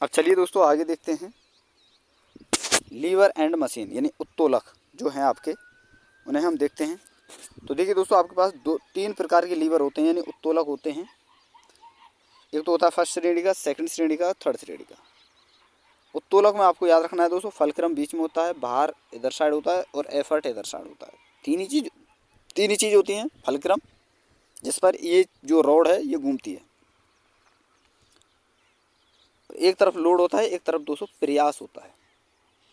S1: अब चलिए दोस्तों आगे देखते हैं। लीवर एंड मशीन यानी उत्तोलक जो हैं आपके, उन्हें हम देखते हैं। तो देखिए दोस्तों आपके पास 3 प्रकार के लीवर होते हैं यानी उत्तोलक होते हैं। एक तो होता है फर्स्ट श्रेणी का, सेकंड श्रेणी का, थर्ड श्रेणी का। उत्तोलक में आपको याद रखना है दोस्तों फलक्रम बीच में होता है, भार इधर साइड होता है और एफर्ट इधर साइड होता है। तीन ही चीज़ होती हैं। फलक्रम जिस पर ये जो रॉड है ये घूमती है, एक तरफ लोड होता है, एक तरफ दोस्तों प्रयास होता है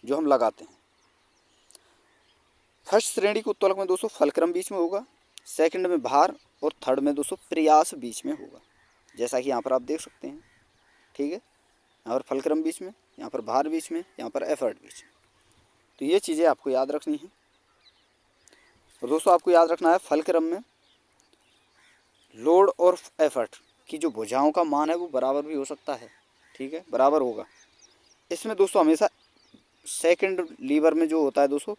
S1: जो हम लगाते हैं। फर्स्ट श्रेणी के उत्तोलक में दोस्तों फलक्रम बीच में होगा, सेकंड में भार, और थर्ड में दोस्तों प्रयास बीच में होगा, जैसा कि यहाँ पर आप देख सकते हैं। ठीक है, यहाँ पर फलक्रम बीच में, यहाँ पर भार बीच में, यहाँ पर एफर्ट बीच में। तो ये चीज़ें आपको याद रखनी है। और दोस्तों आपको याद रखना है फलक्रम में लोड और एफर्ट की जो भुजाओं का मान है वो बराबर भी हो सकता है। ठीक है, बराबर होगा। इसमें दोस्तों हमेशा सेकंड लीवर में जो होता है दोस्तों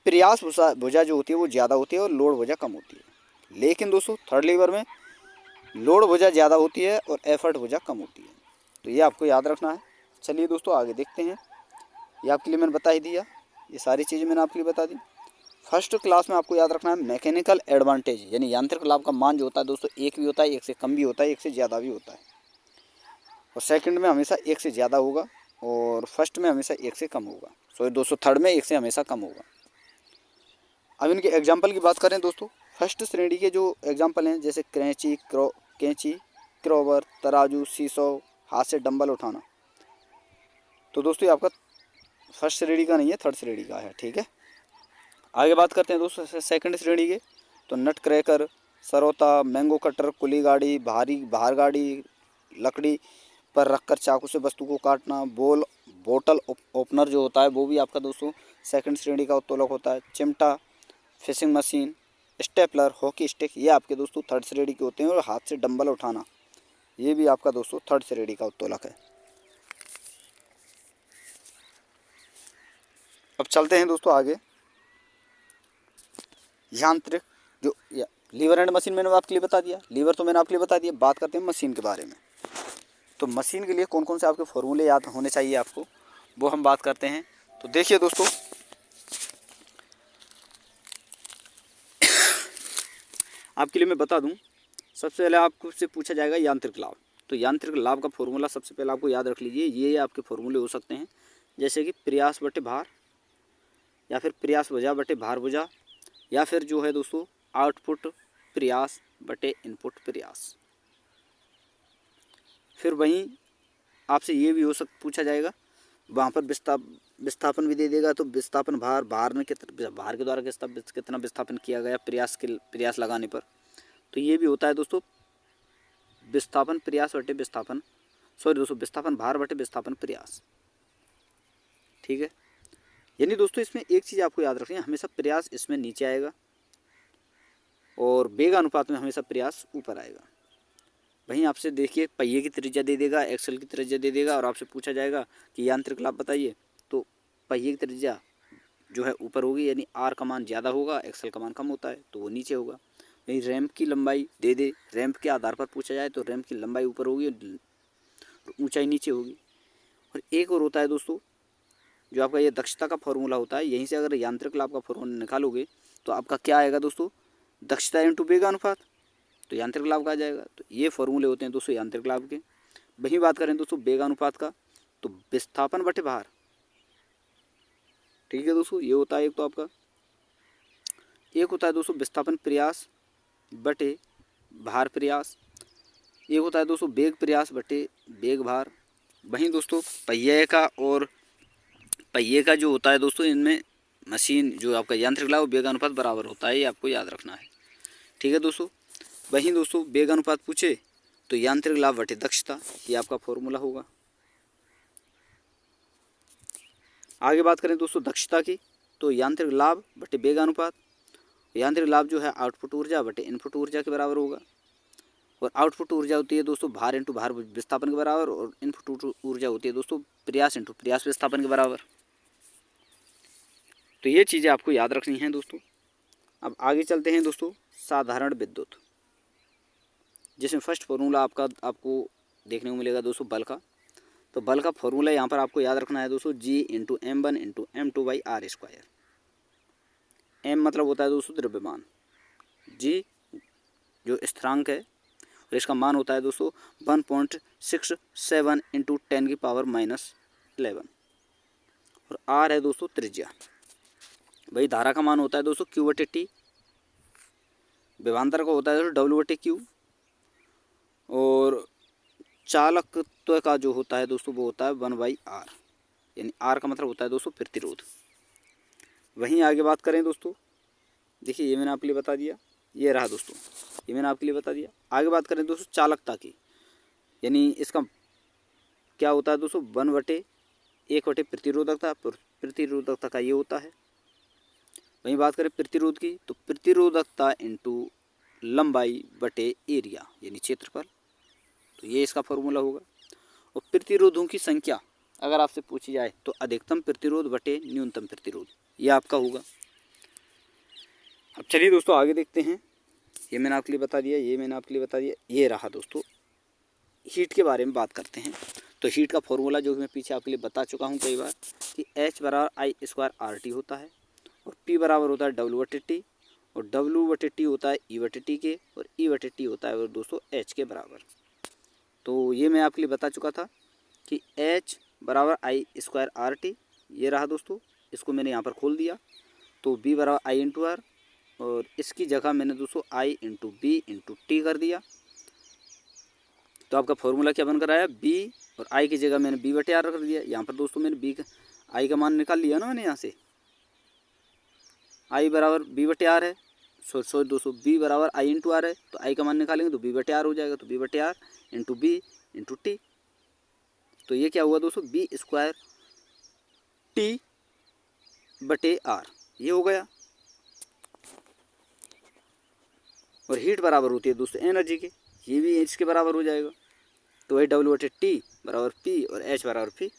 S1: प्रयास भुजा जो होती है वो ज़्यादा होती है और लोड भुजा कम होती है। लेकिन दोस्तों थर्ड लीवर में लोड भुजा ज़्यादा होती है और एफर्ट भुजा कम होती है। तो ये आपको याद रखना है। चलिए दोस्तों आगे देखते हैं। ये आपके लिए मैंने बता ही दिया, ये सारी चीज़ें मैंने आपके लिए बता दी। फर्स्ट क्लास में आपको याद रखना है मैकेनिकल एडवांटेज यानी यांत्रिक लाभ का मान जो होता है दोस्तों 1 भी होता है, 1 से कम भी होता है, 1 से ज़्यादा भी होता है। और सेकंड में हमेशा 1 से ज़्यादा होगा और फर्स्ट में हमेशा 1 से कम होगा। सॉरी दोस्तों थर्ड में 1 से हमेशा कम होगा। अब इनके एग्जाम्पल की बात करें दोस्तों, फर्स्ट श्रेणी के जो एग्जाम्पल हैं जैसे कैंची, क्रॉवर, तराजू, सीसो, हाथ से डंबल उठाना। तो दोस्तों ये आपका फर्स्ट श्रेणी का नहीं है, थर्ड श्रेणी का है। ठीक है, आगे बात करते हैं दोस्तों सेकंड श्रेणी के। तो नट क्रैकर, सरोता, मैंगो कटर, कुली गाड़ी, भार गाड़ी, लकड़ी पर रखकर चाकू से वस्तु को काटना, बोतल ओपनर जो होता है वो भी आपका दोस्तों सेकंड श्रेणी का उत्तोलक होता है। चिमटा, fishing machine, stapler, hockey stick, ये आपके दोस्तों थर्ड श्रेणी के होते हैं। और हाथ से डंबल उठाना ये भी आपका दोस्तों थर्ड श्रेणी का उत्तोलक है। अब चलते हैं दोस्तों आगे। यांत्रिक जो लीवर एंड मशीन मैंने आपके लिए बता दिया, लीवर तो मैंने आपके लिए बता दिया। बात करते हैं मशीन के बारे में। तो मशीन के लिए कौन कौन से आपके फॉर्मूले याद होने चाहिए आपको, वो हम बात करते हैं। तो देखिए दोस्तों आपके लिए मैं बता दूं, सबसे पहले आपको से पूछा जाएगा यांत्रिक लाभ। तो यांत्रिक लाभ का फॉर्मूला सबसे पहले आपको याद रख लीजिए। ये आपके फॉर्मूले हो सकते हैं, जैसे कि प्रयास बटे भार, या फिर प्रयास भुजा बटे भार भुजा, या फिर जो है दोस्तों आउटपुट प्रयास बटे इनपुट प्रयास। फिर वहीं आपसे ये भी पूछा जाएगा, वहाँ पर विस्थापन भी दे देगा। तो विस्थापन भार में भार के द्वारा कितना विस्थापन किया गया प्रयास लगाने पर। तो ये भी होता है दोस्तों विस्थापन प्रयास बटे विस्थापन, सॉरी दोस्तों विस्थापन भार बटे विस्थापन प्रयास। ठीक है, यानी दोस्तों इसमें एक चीज़ आपको याद रखनी है, हमेशा प्रयास इसमें नीचे आएगा और वेग अनुपात में हमेशा प्रयास ऊपर आएगा। वहीं आपसे देखिए पहिए की त्रिज्या दे देगा, एक्सल की त्रिज्या दे देगा, और आपसे पूछा जाएगा कि यांत्रिक लाभ बताइए, तो पहिए की त्रिज्या जो है ऊपर होगी, यानी आर का मान ज़्यादा होगा, एक्सल का मान कम होता है तो वो नीचे होगा। वहीं रैंप की लंबाई दे दे, रैंप के आधार पर पूछा जाए तो रैंप की लंबाई ऊपर होगी और ऊंचाई नीचे होगी। और एक और होता है दोस्तों जो आपका ये दक्षता का फॉर्मूला होता है, यहीं से अगर यांत्रिक लाभ का फॉर्मूला निकालोगे तो आपका क्या आएगा दोस्तों, दक्षता इंटू वेग अनुपात, तो यांत्रिक लाभ का आ जाएगा। तो ये फॉर्मूले होते हैं दोस्तों यांत्रिक लाभ के। वहीं बात करें दोस्तों वेग अनुपात का, तो विस्थापन बटे भार। ठीक है दोस्तों, ये होता है एक तो आपका, एक होता है दोस्तों विस्थापन प्रयास बटे भार प्रयास, एक होता है दोस्तों वेग प्रयास बटे वेग भार। वहीं दोस्तों पहिए का जो होता है दोस्तों, इनमें मशीन जो आपका यांत्रिक लाभ वेग अनुपात बराबर होता है, ये आपको याद रखना है। ठीक है दोस्तों, वहीं दोस्तों वेग अनुपात पूछे तो यांत्रिक लाभ बटे दक्षता, ये आपका फॉर्मूला होगा। आगे बात करें दोस्तों दक्षता की, तो यांत्रिक लाभ बटे वेग अनुपात, यांत्रिक लाभ जो है आउटपुट ऊर्जा बटे इनपुट ऊर्जा के बराबर होगा, और आउटपुट ऊर्जा होती है दोस्तों भार इंटू भार विस्थापन के बराबर, और इनपुट ऊर्जा होती है दोस्तों प्रयास इंटू प्रयास विस्थापन के बराबर। तो ये चीज़ें आपको याद रखनी हैं दोस्तों। अब आगे चलते हैं दोस्तों साधारण विद्युत, जिसमें फर्स्ट फॉर्मूला आपको देखने को मिलेगा दोस्तों बल का। तो बल का फॉर्मूला यहाँ पर आपको याद रखना है दोस्तों, G into M1 into M2 by r square. M मतलब होता है दोस्तों द्रव्यमान, G जो स्थिरांक है, और इसका मान होता है दोस्तों 1.67 इंटू 10 की पावर -11, और R है दोस्तों त्रिज्या। वही धारा का मान होता है दोस्तों Q बटे T, विभवांतर का होता है दोस्तों W बटे Q, और चालकत्व का जो होता है दोस्तों वो होता है 1/R, यानी R का मतलब होता है दोस्तों प्रतिरोध। वहीं आगे बात करें दोस्तों, देखिए ये मैंने आपके लिए बता दिया, ये रहा दोस्तों, ये मैंने आपके लिए बता दिया। आगे बात करें दोस्तों चालकता की, यानी इसका क्या होता है दोस्तों 1/1 बटे प्रतिरोधकता, प्रतिरोधकता का ये होता है। वहीं बात करें प्रतिरोध की, तो प्रतिरोधकता इंटू लंबाई बटे एरिया यानी क्षेत्रफल, तो ये इसका फॉर्मूला होगा। और प्रतिरोधों की संख्या अगर आपसे पूछी जाए तो अधिकतम प्रतिरोध बटे न्यूनतम प्रतिरोध, ये आपका होगा। अब चलिए दोस्तों आगे देखते हैं, ये मैंने आपके लिए बता दिया, ये मैंने आपके लिए बता दिया, ये रहा दोस्तों हीट के बारे में बात करते हैं। तो हीट का फॉर्मूला जो मैं पीछे आपके लिए बता चुका हूँ कई बार कि H बराबर I² RT होता है, और P बराबर होता है W बटे T, और W बटे T होता है E बटे T के, और E बटे T होता है दोस्तों H के बराबर। तो ये मैं आपके लिए बता चुका था कि H बराबर I² RT, ये रहा दोस्तों, इसको मैंने यहाँ पर खोल दिया। तो B बराबर I इंटू R, और इसकी जगह मैंने दोस्तों I into B into T कर दिया। तो आपका फॉर्मूला क्या बनकर आया, B, और I की जगह मैंने B बटे R कर दिया। यहाँ पर दोस्तों मैंने I का मान निकाल लिया ना मैंने यहाँ से, I बराबर B बटे R है, सॉरी दोस्तों B बराबर I इंटू R है, तो I का मान निकालेंगे तो B बटे R हो जाएगा, तो B बटे R into B into T। तो ये क्या हुआ दोस्तों B² T बटे R, ये हो गया। और हीट बराबर होती है दोस्तों एनर्जी के, ये भी इसके बराबर हो जाएगा। तो वही W बटे T बराबर P और H बराबर P।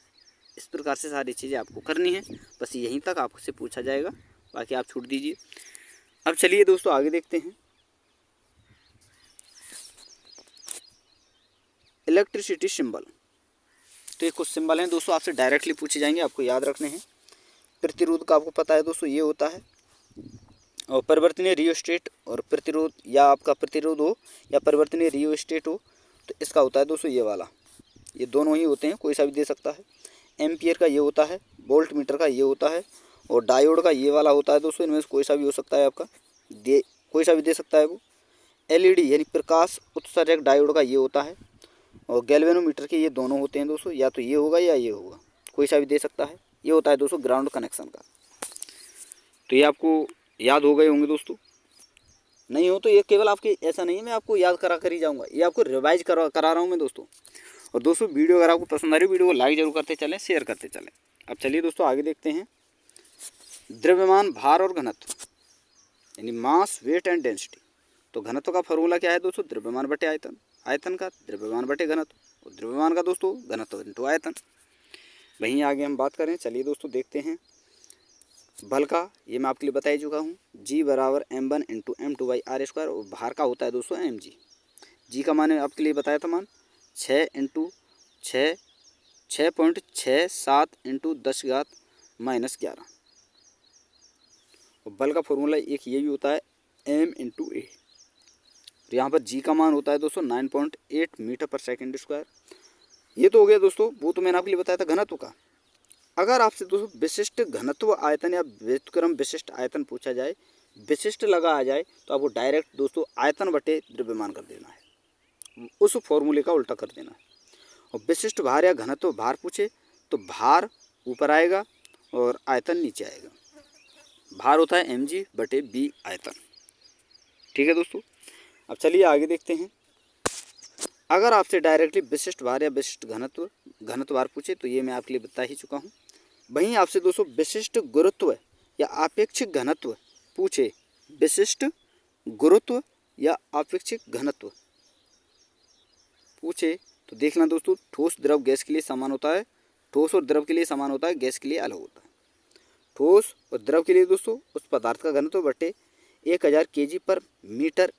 S1: इस प्रकार से सारी चीज़ें आपको करनी है, बस यहीं तक आपसे पूछा जाएगा, बाकी आप छूट दीजिए। अब चलिए दोस्तों आगे देखते हैं, इलेक्ट्रिसिटी सिंबल। तो ये कुछ सिंबल हैं दोस्तों, आपसे डायरेक्टली पूछे जाएंगे, आपको याद रखने हैं। प्रतिरोध का आपको पता है दोस्तों ये होता है और परिवर्तनीय रियोस्टेट और प्रतिरोध, या आपका प्रतिरोध हो या परिवर्तनीय रियोस्टेट हो, तो इसका होता है दोस्तों ये वाला, ये दोनों ही होते हैं, कोई सा भी दे सकता है। एम्पियर का ये होता है, वोल्ट मीटर का ये होता है, और डायोड का ये वाला होता है दोस्तों। इनमें से कोई सा भी हो सकता है आपका, कोई सा भी दे सकता है वो। एलईडी यानी प्रकाश उत्सर्जक डायोड का ये होता है, और गैल्वेनोमीटर के ये दोनों होते हैं दोस्तों, या तो ये होगा या ये होगा, कोई सा भी दे सकता है। ये होता है दोस्तों ग्राउंड कनेक्शन का। तो ये आपको याद हो गए होंगे दोस्तों। नहीं हो तो ये केवल आपके, ऐसा नहीं है मैं आपको याद करा कर ही जाऊँगा, ये आपको रिवाइज करा रहा हूँ मैं दोस्तों। और दोस्तों वीडियो अगर आपको पसंद आ रही है, वीडियो को लाइक जरूर करते चलें, शेयर करते चलें। अब चलिए दोस्तों आगे देखते हैं। द्रव्यमान, भार और घनत्व यानी मास, वेट एंड डेंसिटी। तो घनत्व का फॉर्मूला क्या है दोस्तों, द्रव्यमान बटे आयतन, आयतन का द्रव्यमान बटे घनत्व, और द्रव्यमान का दोस्तों घनत्व इंटू आयतन। वहीं आगे हम बात करें, चलिए दोस्तों देखते हैं बल का। ये मैं आपके लिए बता ही चुका हूँ, G बराबर m1 इंटू m2/r², और भार का होता है दोस्तों mg। जी का मान आपके लिए बताया था, मान 6 इंटू 6.67 इंटू 10⁻⁻11। और बल का फॉर्मूला एक ये भी होता है m इंटू ए। यहाँ पर जी का मान होता है दोस्तों 9.8 मीटर पर सेकेंड स्क्वायर। ये तो हो गया दोस्तों, वो तो मैंने आपके लिए बताया था घनत्व का। अगर आपसे दोस्तों विशिष्ट घनत्व आयतन या व्युत्क्रम विशिष्ट आयतन पूछा जाए, विशिष्ट लगा आ जाए, तो आपको डायरेक्ट दोस्तों आयतन बटे द्रव्यमान कर देना है, उस फॉर्मूले का उल्टा कर देना है। और विशिष्ट भार या घनत्व भार पूछे तो भार ऊपर आएगा और आयतन नीचे आएगा। भार होता है mg बटे b आयतन। ठीक है दोस्तों, अब चलिए आगे देखते हैं। अगर आपसे डायरेक्टली विशिष्ट भार या विशिष्ट घनत्व भार पूछे, तो ये मैं आपके लिए बता ही चुका हूँ। वहीं आपसे दोस्तों विशिष्ट गुरुत्व या आपेक्षिक घनत्व पूछे, विशिष्ट गुरुत्व या आपेक्षिक घनत्व पूछे, तो देखना दोस्तों, ठोस द्रव गैस के लिए समान होता है, ठोस और द्रव के लिए समान होता है, गैस के लिए अलग होता है। ठोस और द्रव के लिए दोस्तों उस पदार्थ का घनत्व बटे 1000 kg पर मीटर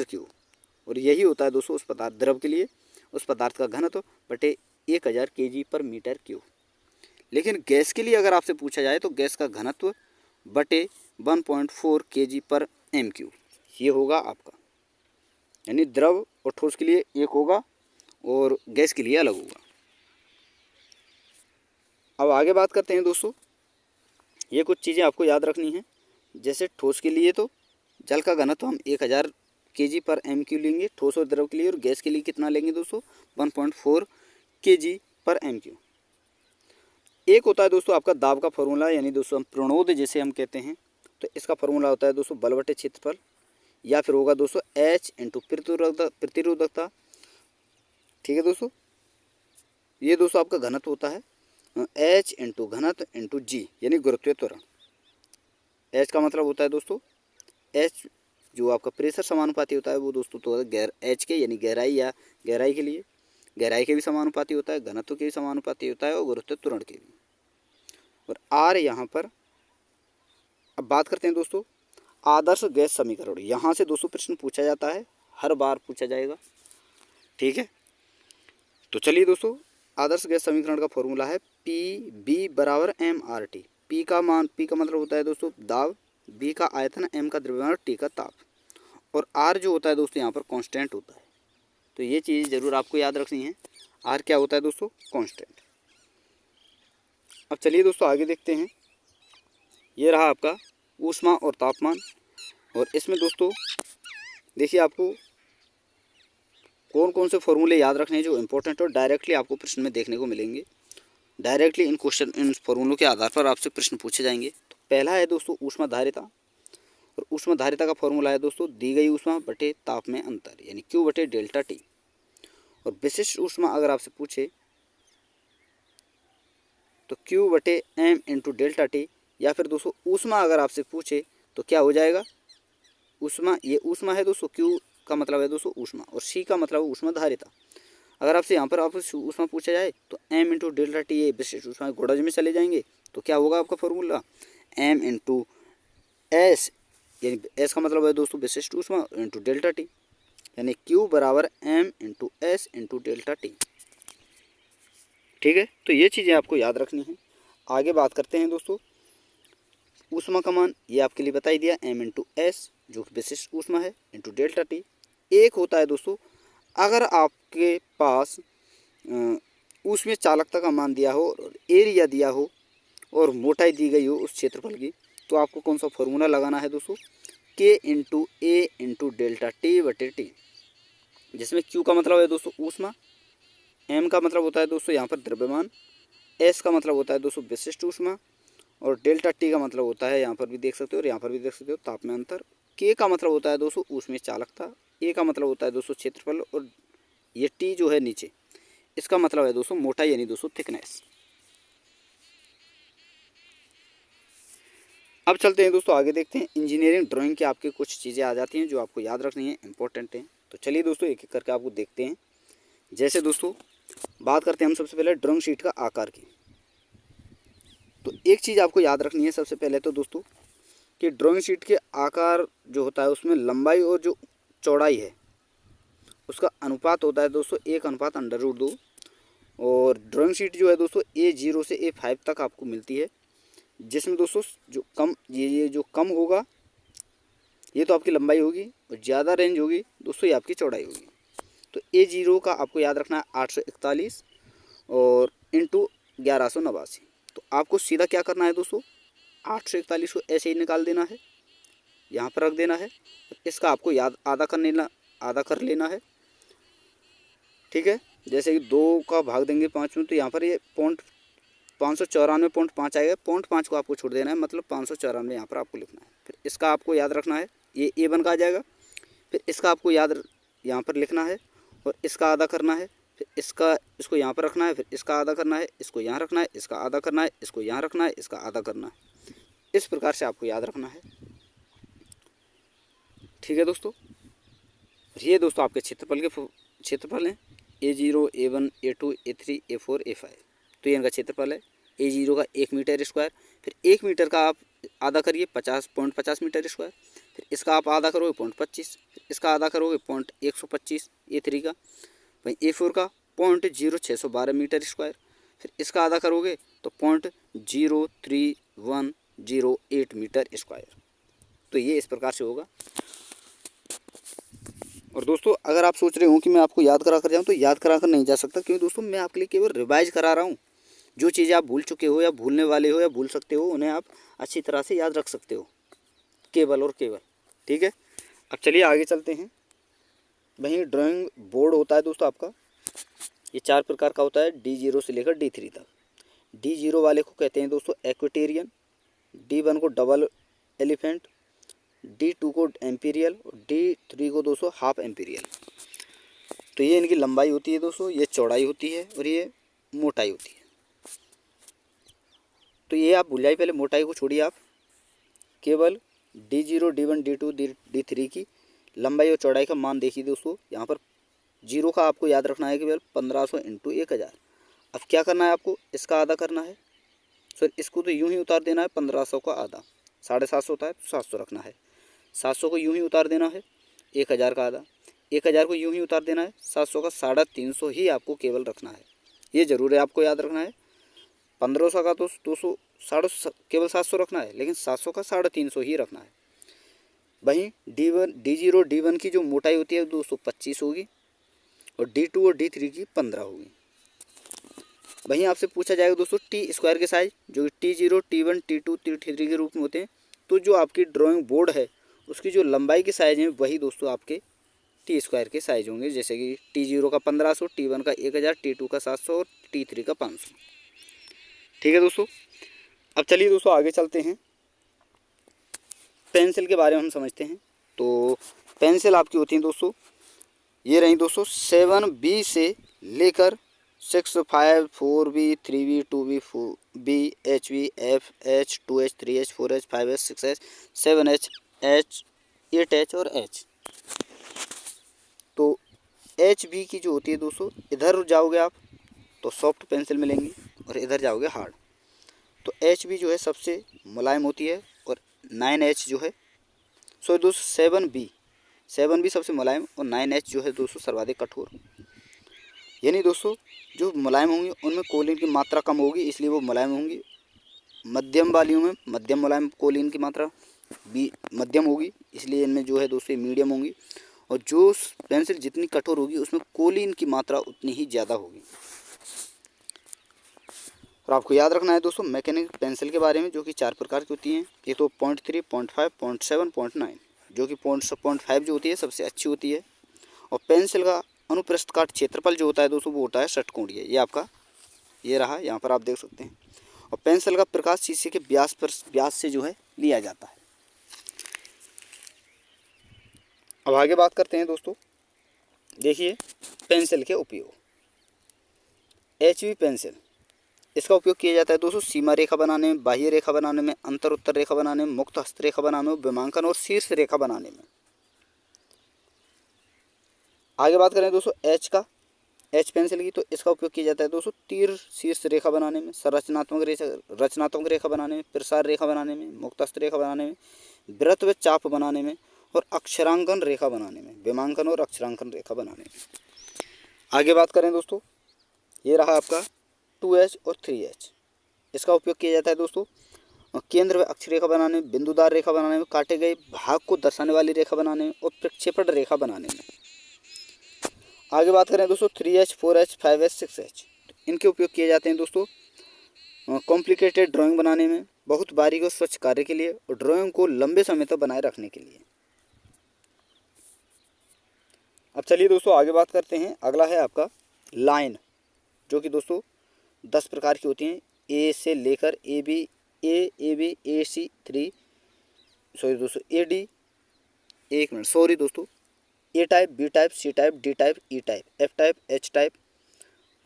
S1: क्यूब, और यही होता है दोस्तों उस पदार्थ द्रव के लिए उस पदार्थ का घनत्व बटे 1000 kg पर मीटर क्यूब। लेकिन गैस के लिए अगर आपसे पूछा जाए, तो गैस का घनत्व बटे 1.4 kg पर m क्यूब, ये होगा आपका। यानी द्रव और ठोस के लिए एक होगा और गैस के लिए अलग होगा। अब आगे बात करते हैं दोस्तों, ये कुछ चीज़ें आपको याद रखनी है। जैसे ठोस के लिए तो जल का घनत्व हम 1000 kg पर m क्यूब लेंगे ठोस और द्रव के लिए, और गैस के लिए कितना लेंगे दोस्तों, 1.4 kg पर m क्यूब। एक होता है दोस्तों आपका दाब का फॉर्मूला, यानी दोस्तों हम प्रणोद जैसे हम कहते हैं, तो इसका फॉर्मूला होता है दोस्तों बल बटे क्षेत्रफल, या फिर होगा दोस्तों H इंटू प्रतिरोधकता। ठीक है दोस्तों, ये दोस्तों आपका घनत्व होता है H इंटू घनत्व इंटू G यानी गुरुत्वीय त्वरण। H का मतलब होता है दोस्तों, H जो आपका प्रेशर समानुपाती होता है वो दोस्तों तो H के यानी गहराई या गहराई के लिए, गहराई के भी समानुपाती होता है, घनत्व के भी समानुपाती होता है, और गुरुत्वीय त्वरण के भी। और R यहाँ पर अब बात करते हैं दोस्तों आदर्श गैस समीकरण। यहाँ से दोस्तों प्रश्न पूछा जाता है, हर बार पूछा जाएगा। ठीक है, तो चलिए दोस्तों, आदर्श गैस समीकरण का फॉर्मूला है PB बराबर mRT। P का मतलब होता है दोस्तों दाब, B का आयतन, M का द्रव्यमान, T का ताप, और R जो होता है दोस्तों यहाँ पर कांस्टेंट होता है। तो ये चीज़ ज़रूर आपको याद रखनी है, R क्या होता है दोस्तों, कांस्टेंट। अब चलिए दोस्तों आगे देखते हैं। ये रहा आपका ऊष्मा और तापमान, और इसमें दोस्तों देखिए आपको कौन कौन से फॉर्मूले याद रखने हैं जो इम्पोर्टेंट और डायरेक्टली आपको प्रश्न में देखने को मिलेंगे। डायरेक्टली इन फॉर्मूलों के आधार पर आपसे प्रश्न पूछे जाएंगे। तो पहला है दोस्तों ऊष्मा धारिता, और ऊष्मा धारिता का फॉर्मूला है दोस्तों दी गई ऊष्मा बटे ताप में अंतर, यानी Q बटे डेल्टा T। और विशिष्ट ऊष्मा अगर आपसे पूछे तो Q बटे M इंटू डेल्टा T, या फिर दोस्तों ऊष्मा अगर आपसे पूछे तो क्या हो जाएगा, ऊष्मा, ये ऊष्मा है दोस्तों, Q का मतलब है दोस्तों ऊष्मा, और C का मतलब है ऊष्मा धारिता। अगर आपसे यहाँ पर आपसे ऊष्मा पूछा जाए तो M इंटू डेल्टा T, ये विशिष्ट ऊष्मा गुणज में चले जाएंगे, तो क्या होगा आपका फॉर्मूला M इंटू S, यानी S का मतलब है दोस्तों विशिष्ट ऊष्मा इंटू डेल्टा T, यानी Q बराबर M into S into delta T। ठीक है, तो ये चीज़ें आपको याद रखनी है। आगे बात करते हैं दोस्तों ऊष्मा का मान ये आपके लिए बता ही दिया, m इंटू एस जो कि विशिष्ट ऊष्मा है इंटू डेल्टा टी। एक होता है दोस्तों, अगर आपके पास उसमें चालकता का मान दिया हो और एरिया दिया हो और मोटाई दी गई हो उस क्षेत्रफल की, तो आपको कौन सा फॉर्मूला लगाना है दोस्तों, के इंटू ए इंटू डेल्टा टी बटे टी, जिसमें क्यू का मतलब है दोस्तों ऊष्मा, एम का मतलब होता है दोस्तों यहाँ पर द्रव्यमान, एस का मतलब होता है दोस्तों विशिष्ट ऊष्मा, और डेल्टा टी का मतलब होता है यहाँ पर भी देख सकते हो और यहाँ पर भी देख सकते हो तापमान अंतर। के का मतलब होता है दोस्तों ऊष्मीय चालकता, ए का मतलब होता है दोस्तों क्षेत्रफल, और ये टी जो है नीचे इसका मतलब है दोस्तों मोटाई यानी दोस्तों थिकनेस। अब चलते हैं दोस्तों आगे, देखते हैं इंजीनियरिंग ड्राइंग की आपकी कुछ चीज़ें आ जाती हैं जो आपको याद रखनी है, इंपॉर्टेंट हैं। तो चलिए दोस्तों एक एक करके आपको देखते हैं। जैसे दोस्तों बात करते हैं हम सबसे पहले ड्राइंग शीट का आकार की। तो एक चीज़ आपको याद रखनी है सबसे पहले तो दोस्तों कि ड्राइंग शीट के आकार जो होता है उसमें लंबाई और जो चौड़ाई है उसका अनुपात होता है दोस्तों 1/√2। और ड्राइंग शीट जो है दोस्तों A0 से A5 तक आपको मिलती है, जिसमें दोस्तों जो कम ये जो कम होगा ये तो आपकी लंबाई होगी, और ज़्यादा रेंज होगी दोस्तों ये आपकी चौड़ाई होगी। तो A0 का आपको याद रखना है 841 और इंटू 1189। तो आपको सीधा क्या करना है दोस्तों, 841 को ऐसे ही निकाल देना है, यहाँ पर रख देना है, इसका आपको याद आधा कर लेना है। ठीक है, जैसे कि 2 का भाग देंगे 5 में तो यहाँ पर ये 594.5 आएगा, 0.5 को आपको छोड़ देना है, मतलब 594 यहाँ पर आपको लिखना है। फिर इसका आपको याद रखना है, ये A1 का आ जाएगा। फिर इसका आपको याद यहाँ पर लिखना है और इसका आधा करना है, फिर इसको यहाँ पर रखना है, फिर इसका आधा करना है, इसको यहाँ रखना है, इसका आधा करना है, इसको यहाँ रखना है, इसका आधा करना है। इस प्रकार से आपको याद रखना है। ठीक है दोस्तों, ये दोस्तों आपके क्षेत्रफल हैं A0, A1, A2, A3, A4, A5। तो ये इनका क्षेत्रफल है। A0 का 1 मीटर स्क्वायर, फिर 1 मीटर का आप आधा करिए 50 मीटर स्क्वायर, फिर इसका आप आधा करोगे 0.25, फिर इसका आधा करोगे 0.125 A3 का, वहीं A4 का 0.0612 मीटर स्क्वायर, फिर इसका आधा करोगे तो 0.03108 मीटर स्क्वायर। तो ये इस प्रकार से होगा। और दोस्तों अगर आप सोच रहे हो कि मैं आपको याद करा कर जाऊँ, तो याद करा कर नहीं जा सकता, क्योंकि दोस्तों मैं आपके लिए केवल रिवाइज करा रहा हूँ। जो चीज़ें आप भूल चुके हो या भूलने वाले हो या भूल सकते हो उन्हें आप अच्छी तरह से याद रख सकते हो, केवल और केवल। ठीक है, अब चलिए आगे चलते हैं। वहीं ड्राइंग बोर्ड होता है दोस्तों आपका, ये 4 प्रकार का होता है, D0 से लेकर D3 तक। D0 वाले को कहते हैं दोस्तों एक्वेटेरियन, D1 को डबल एलिफेंट, D2 को एम्पीरियल और D3 को दोस्तों हाफ एम्पीरियल। तो ये इनकी लंबाई होती है दोस्तों, ये चौड़ाई होती है और ये मोटाई होती है। तो ये आप भूल जाइए, पहले मोटाई को छोड़िए, आप केवल D0, D1, D2, D3 की लंबाई और चौड़ाई का मान देखिए दोस्तों। यहाँ पर 0 का आपको याद रखना है केवल 1500 इंटू 1000। अब क्या करना है आपको, इसका आधा करना है, सर इसको तो यूँ ही उतार देना है, 1500 का आधा 750 होता है तो 700 रखना है, 700 को यूँ ही उतार देना है, 1000 का आधा 1000 को यूँ ही उतार देना है, 700 का 350 ही आपको केवल रखना है। ये ज़रूर है आपको याद रखना है। 1500 का तो 200 केवल 700 रखना है, लेकिन 700 का 350 ही रखना है। वहीं D0 D1 की जो मोटाई होती है 225 होगी और D2 और D3 की 15 होगी। वहीं आपसे पूछा जाएगा दोस्तों टी स्क्वायर के साइज, जो कि T0, T1, T2, T3 के रूप में होते हैं। तो जो आपकी ड्राइंग बोर्ड है उसकी जो लंबाई के साइज हैं वही दोस्तों आपके टी स्क्वायर के साइज होंगे, जैसे कि T0 का 1500, T1 का 1000, T2 का 700 और T3 का 500। ठीक है दोस्तों, अब चलिए दोस्तों आगे चलते हैं, पेंसिल के बारे में हम समझते हैं। तो पेंसिल आपकी होती हैं दोस्तों, ये रही दोस्तों 7B से लेकर 6, 5, 4B, 3B, 2B, 4B, HB, FH, 2H, 3H, 4H, 5H, 6H, 7H, H, 8H और H। तो HB की जो होती है दोस्तों, इधर जाओगे आप तो सॉफ्ट पेंसिल मिलेंगी और इधर जाओगे हार्ड। तो HB जो है सबसे मुलायम होती है और 9H जो है दोस्तों 7B सबसे मुलायम और 9H जो है दोस्तों सर्वाधिक कठोर। यानी दोस्तों जो मुलायम होंगी उनमें कोलिन की मात्रा कम होगी, इसलिए वो मुलायम होंगी। मध्यम वालियों में मध्यम मुलायम कोलिन की मात्रा भी मध्यम होगी, इसलिए इनमें जो है दोस्तों मीडियम होंगी। और जो पेंसिल जितनी कठोर होगी उसमें कोलिन की मात्रा उतनी ही ज़्यादा होगी। और आपको याद रखना है दोस्तों मैकेनिक पेंसिल के बारे में, जो कि 4 प्रकार की होती हैं। एक तो 0.3, 0.5, 0.7, 0.9, जो कि 0.5 जो होती है सबसे अच्छी होती है। और पेंसिल का अनुप्रस्थ काट क्षेत्रफल जो होता है दोस्तों वो होता है षटकोणीय। ये आपका ये रहा, यहाँ पर आप देख सकते हैं। और पेंसिल का प्रकाश शीशे के व्यास से जो है लिया जाता है। अब आगे बात करते हैं दोस्तों, देखिए पेंसिल के उपयोग। HB पेंसिल, इसका उपयोग किया जाता है दोस्तों सीमा रेखा बनाने में, बाह्य रेखा बनाने में, अंतर उत्तर रेखा बनाने में, मुक्त हस्तरेखा बनाने में, विमांकन और शीर्ष रेखा बनाने में। आगे बात करें दोस्तों एच का, एच पेंसिल की, तो इसका उपयोग किया जाता है दोस्तों तीर शीर्ष रेखा बनाने में, रचनात्मक रेखा बनाने में, प्रसार रेखा बनाने में, मुक्त हस्तरेखा बनाने में, वृत्त व चाप बनाने में और अक्षरांकन रेखा बनाने में, विमांकन और अक्षरांकन रेखा बनाने में। आगे बात करें दोस्तों, ये रहा आपका 2H और 3H। इसका उपयोग किया जाता है दोस्तों केंद्र व अक्ष रेखा बनाने में, बिंदुदार रेखा बनाने में, काटे गए भाग को दर्शाने वाली रेखा बनाने में और प्रक्षेपण रेखा बनाने में। आगे बात करें दोस्तों 3H, 4H, 5H, 6H, इनके उपयोग किए जाते हैं दोस्तों कॉम्प्लिकेटेड ड्राइंग बनाने में, बहुत बारीक और स्वच्छ कार्य के लिए और ड्राइंग को लंबे समय तक बनाए रखने के लिए। अब चलिए दोस्तों आगे बात करते हैं। अगला है आपका लाइन, जो कि दोस्तों 10 प्रकार की होती हैं, ए से लेकर AB, AB, AC, 3, सॉरी दोस्तों AD, एक मिनट सॉरी दोस्तों, A type, B type, C type, D type, E type, F type, H type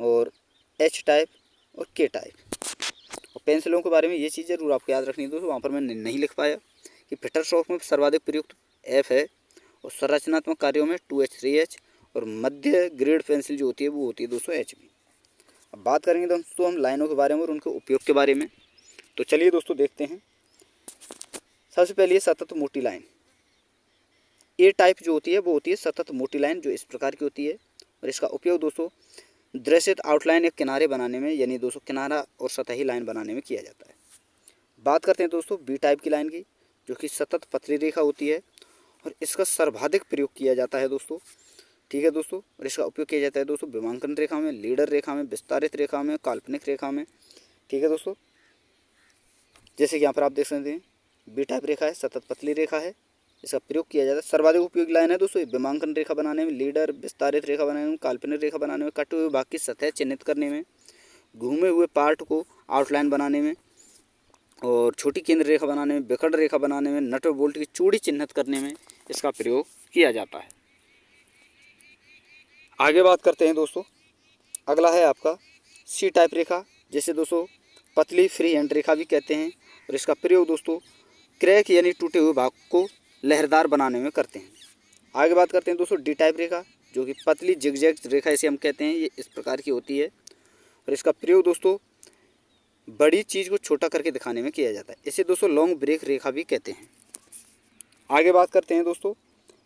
S1: और H टाइप और K टाइप। और पेंसिलों के बारे में ये चीज़ जरूर आपको याद रखनी है दोस्तों, वहाँ पर मैं नहीं लिख पाया कि फिटरशॉप में सर्वाधिक प्रयुक्त F है और संरचनात्मक कार्यों में 2H, 3H और मध्य ग्रेड पेंसिल जो होती है वो होती है दोस्तों HB। अब बात करेंगे दोस्तों हम लाइनों के बारे में और उनके उपयोग के बारे में। तो चलिए दोस्तों देखते हैं। सबसे पहले ये सतत मोटी लाइन, ए टाइप जो होती है वो होती है सतत मोटी लाइन, जो इस प्रकार की होती है। और इसका उपयोग दोस्तों दृश्यत आउटलाइन या किनारे बनाने में, यानी दोस्तों किनारा और सतही लाइन बनाने में किया जाता है। बात करते हैं दोस्तों बी टाइप की लाइन की, जो कि सतत पतली रेखा होती है और इसका सर्वाधिक प्रयोग किया जाता है दोस्तों। ठीक है दोस्तों, और इसका उपयोग किया जाता है दोस्तों विमांकन रेखा में, लीडर रेखा में, विस्तारित रेखा में, काल्पनिक रेखा में। ठीक है दोस्तों, जैसे कि यहाँ पर आप देख सकते हैं बी टाइप रेखा है, सतत पतली रेखा है, इसका प्रयोग किया जाता है। सर्वाधिक उपयोगी लाइन है दोस्तों विमांकन रेखा बनाने में, लीडर, विस्तारित रेखा बनाने में, काल्पनिक रेखा बनाने में, कटे हुए भाग की सतह चिन्हित करने में, घूमे हुए पार्ट को आउटलाइन बनाने में और छोटी केंद्र रेखा बनाने में, विकर्ण रेखा बनाने में, नट व बोल्ट की चूड़ी चिन्हित करने में इसका प्रयोग किया जाता है। आगे बात करते हैं दोस्तों, अगला है आपका सी टाइप रेखा, जिसे दोस्तों पतली फ्री हैंड रेखा भी कहते हैं। और इसका प्रयोग दोस्तों क्रैक यानी टूटे हुए भाग को लहरदार बनाने में करते हैं। आगे बात करते हैं दोस्तों डी टाइप रेखा, जो कि पतली जिगजैग रेखा इसे हम कहते हैं, ये इस प्रकार की होती है। और इसका प्रयोग दोस्तों बड़ी चीज़ को छोटा करके दिखाने में किया जाता है, इसे दोस्तों लॉन्ग ब्रेक रेखा भी कहते हैं। आगे बात करते हैं दोस्तों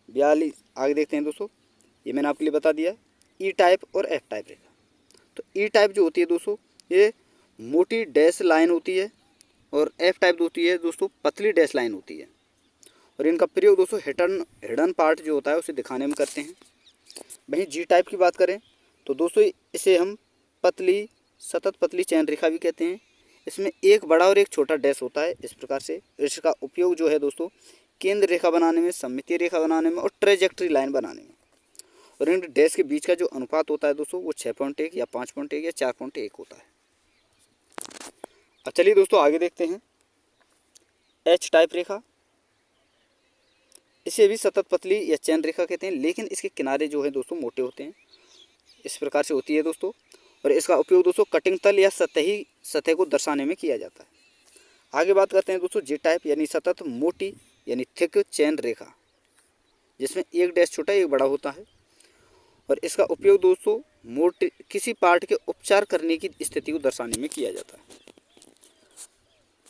S1: 42, आगे देखते हैं दोस्तों, ये मैंने आपके लिए बता दिया ई टाइप और एफ टाइप रेखा। तो ई टाइप जो होती है दोस्तों ये मोटी डैश लाइन होती है और एफ टाइप होती है दोस्तों पतली डैश लाइन होती है। और इनका प्रयोग दोस्तों हिडन पार्ट जो होता है उसे दिखाने में करते हैं। वहीं जी टाइप की बात करें तो दोस्तों इसे हम पतली सतत पतली चैन रेखा भी कहते हैं। इसमें एक बड़ा और एक छोटा डैश होता है इस प्रकार से। इसका उपयोग जो है दोस्तों केंद्र रेखा बनाने में, सममितीय रेखा बनाने में और ट्रेजेक्ट्री लाइन बनाने में। और इन डैश के बीच का जो अनुपात होता है दोस्तों वो 6.1 या 5.1 या 4.1 होता है। अब चलिए दोस्तों आगे देखते हैं एच टाइप रेखा, इसे भी सतत पतली या चैन रेखा कहते हैं, लेकिन इसके किनारे जो है दोस्तों मोटे होते हैं, इस प्रकार से होती है दोस्तों। और इसका उपयोग दोस्तों कटिंग तल या सतह को दर्शाने में किया जाता है। आगे बात करते हैं दोस्तों जी टाइप यानी सतत मोटी यानी थिक चैन रेखा, जिसमें एक डैश छोटा एक बड़ा होता है। और इसका उपयोग दोस्तों मोटे किसी पार्ट के उपचार करने की स्थिति को दर्शाने में किया जाता है।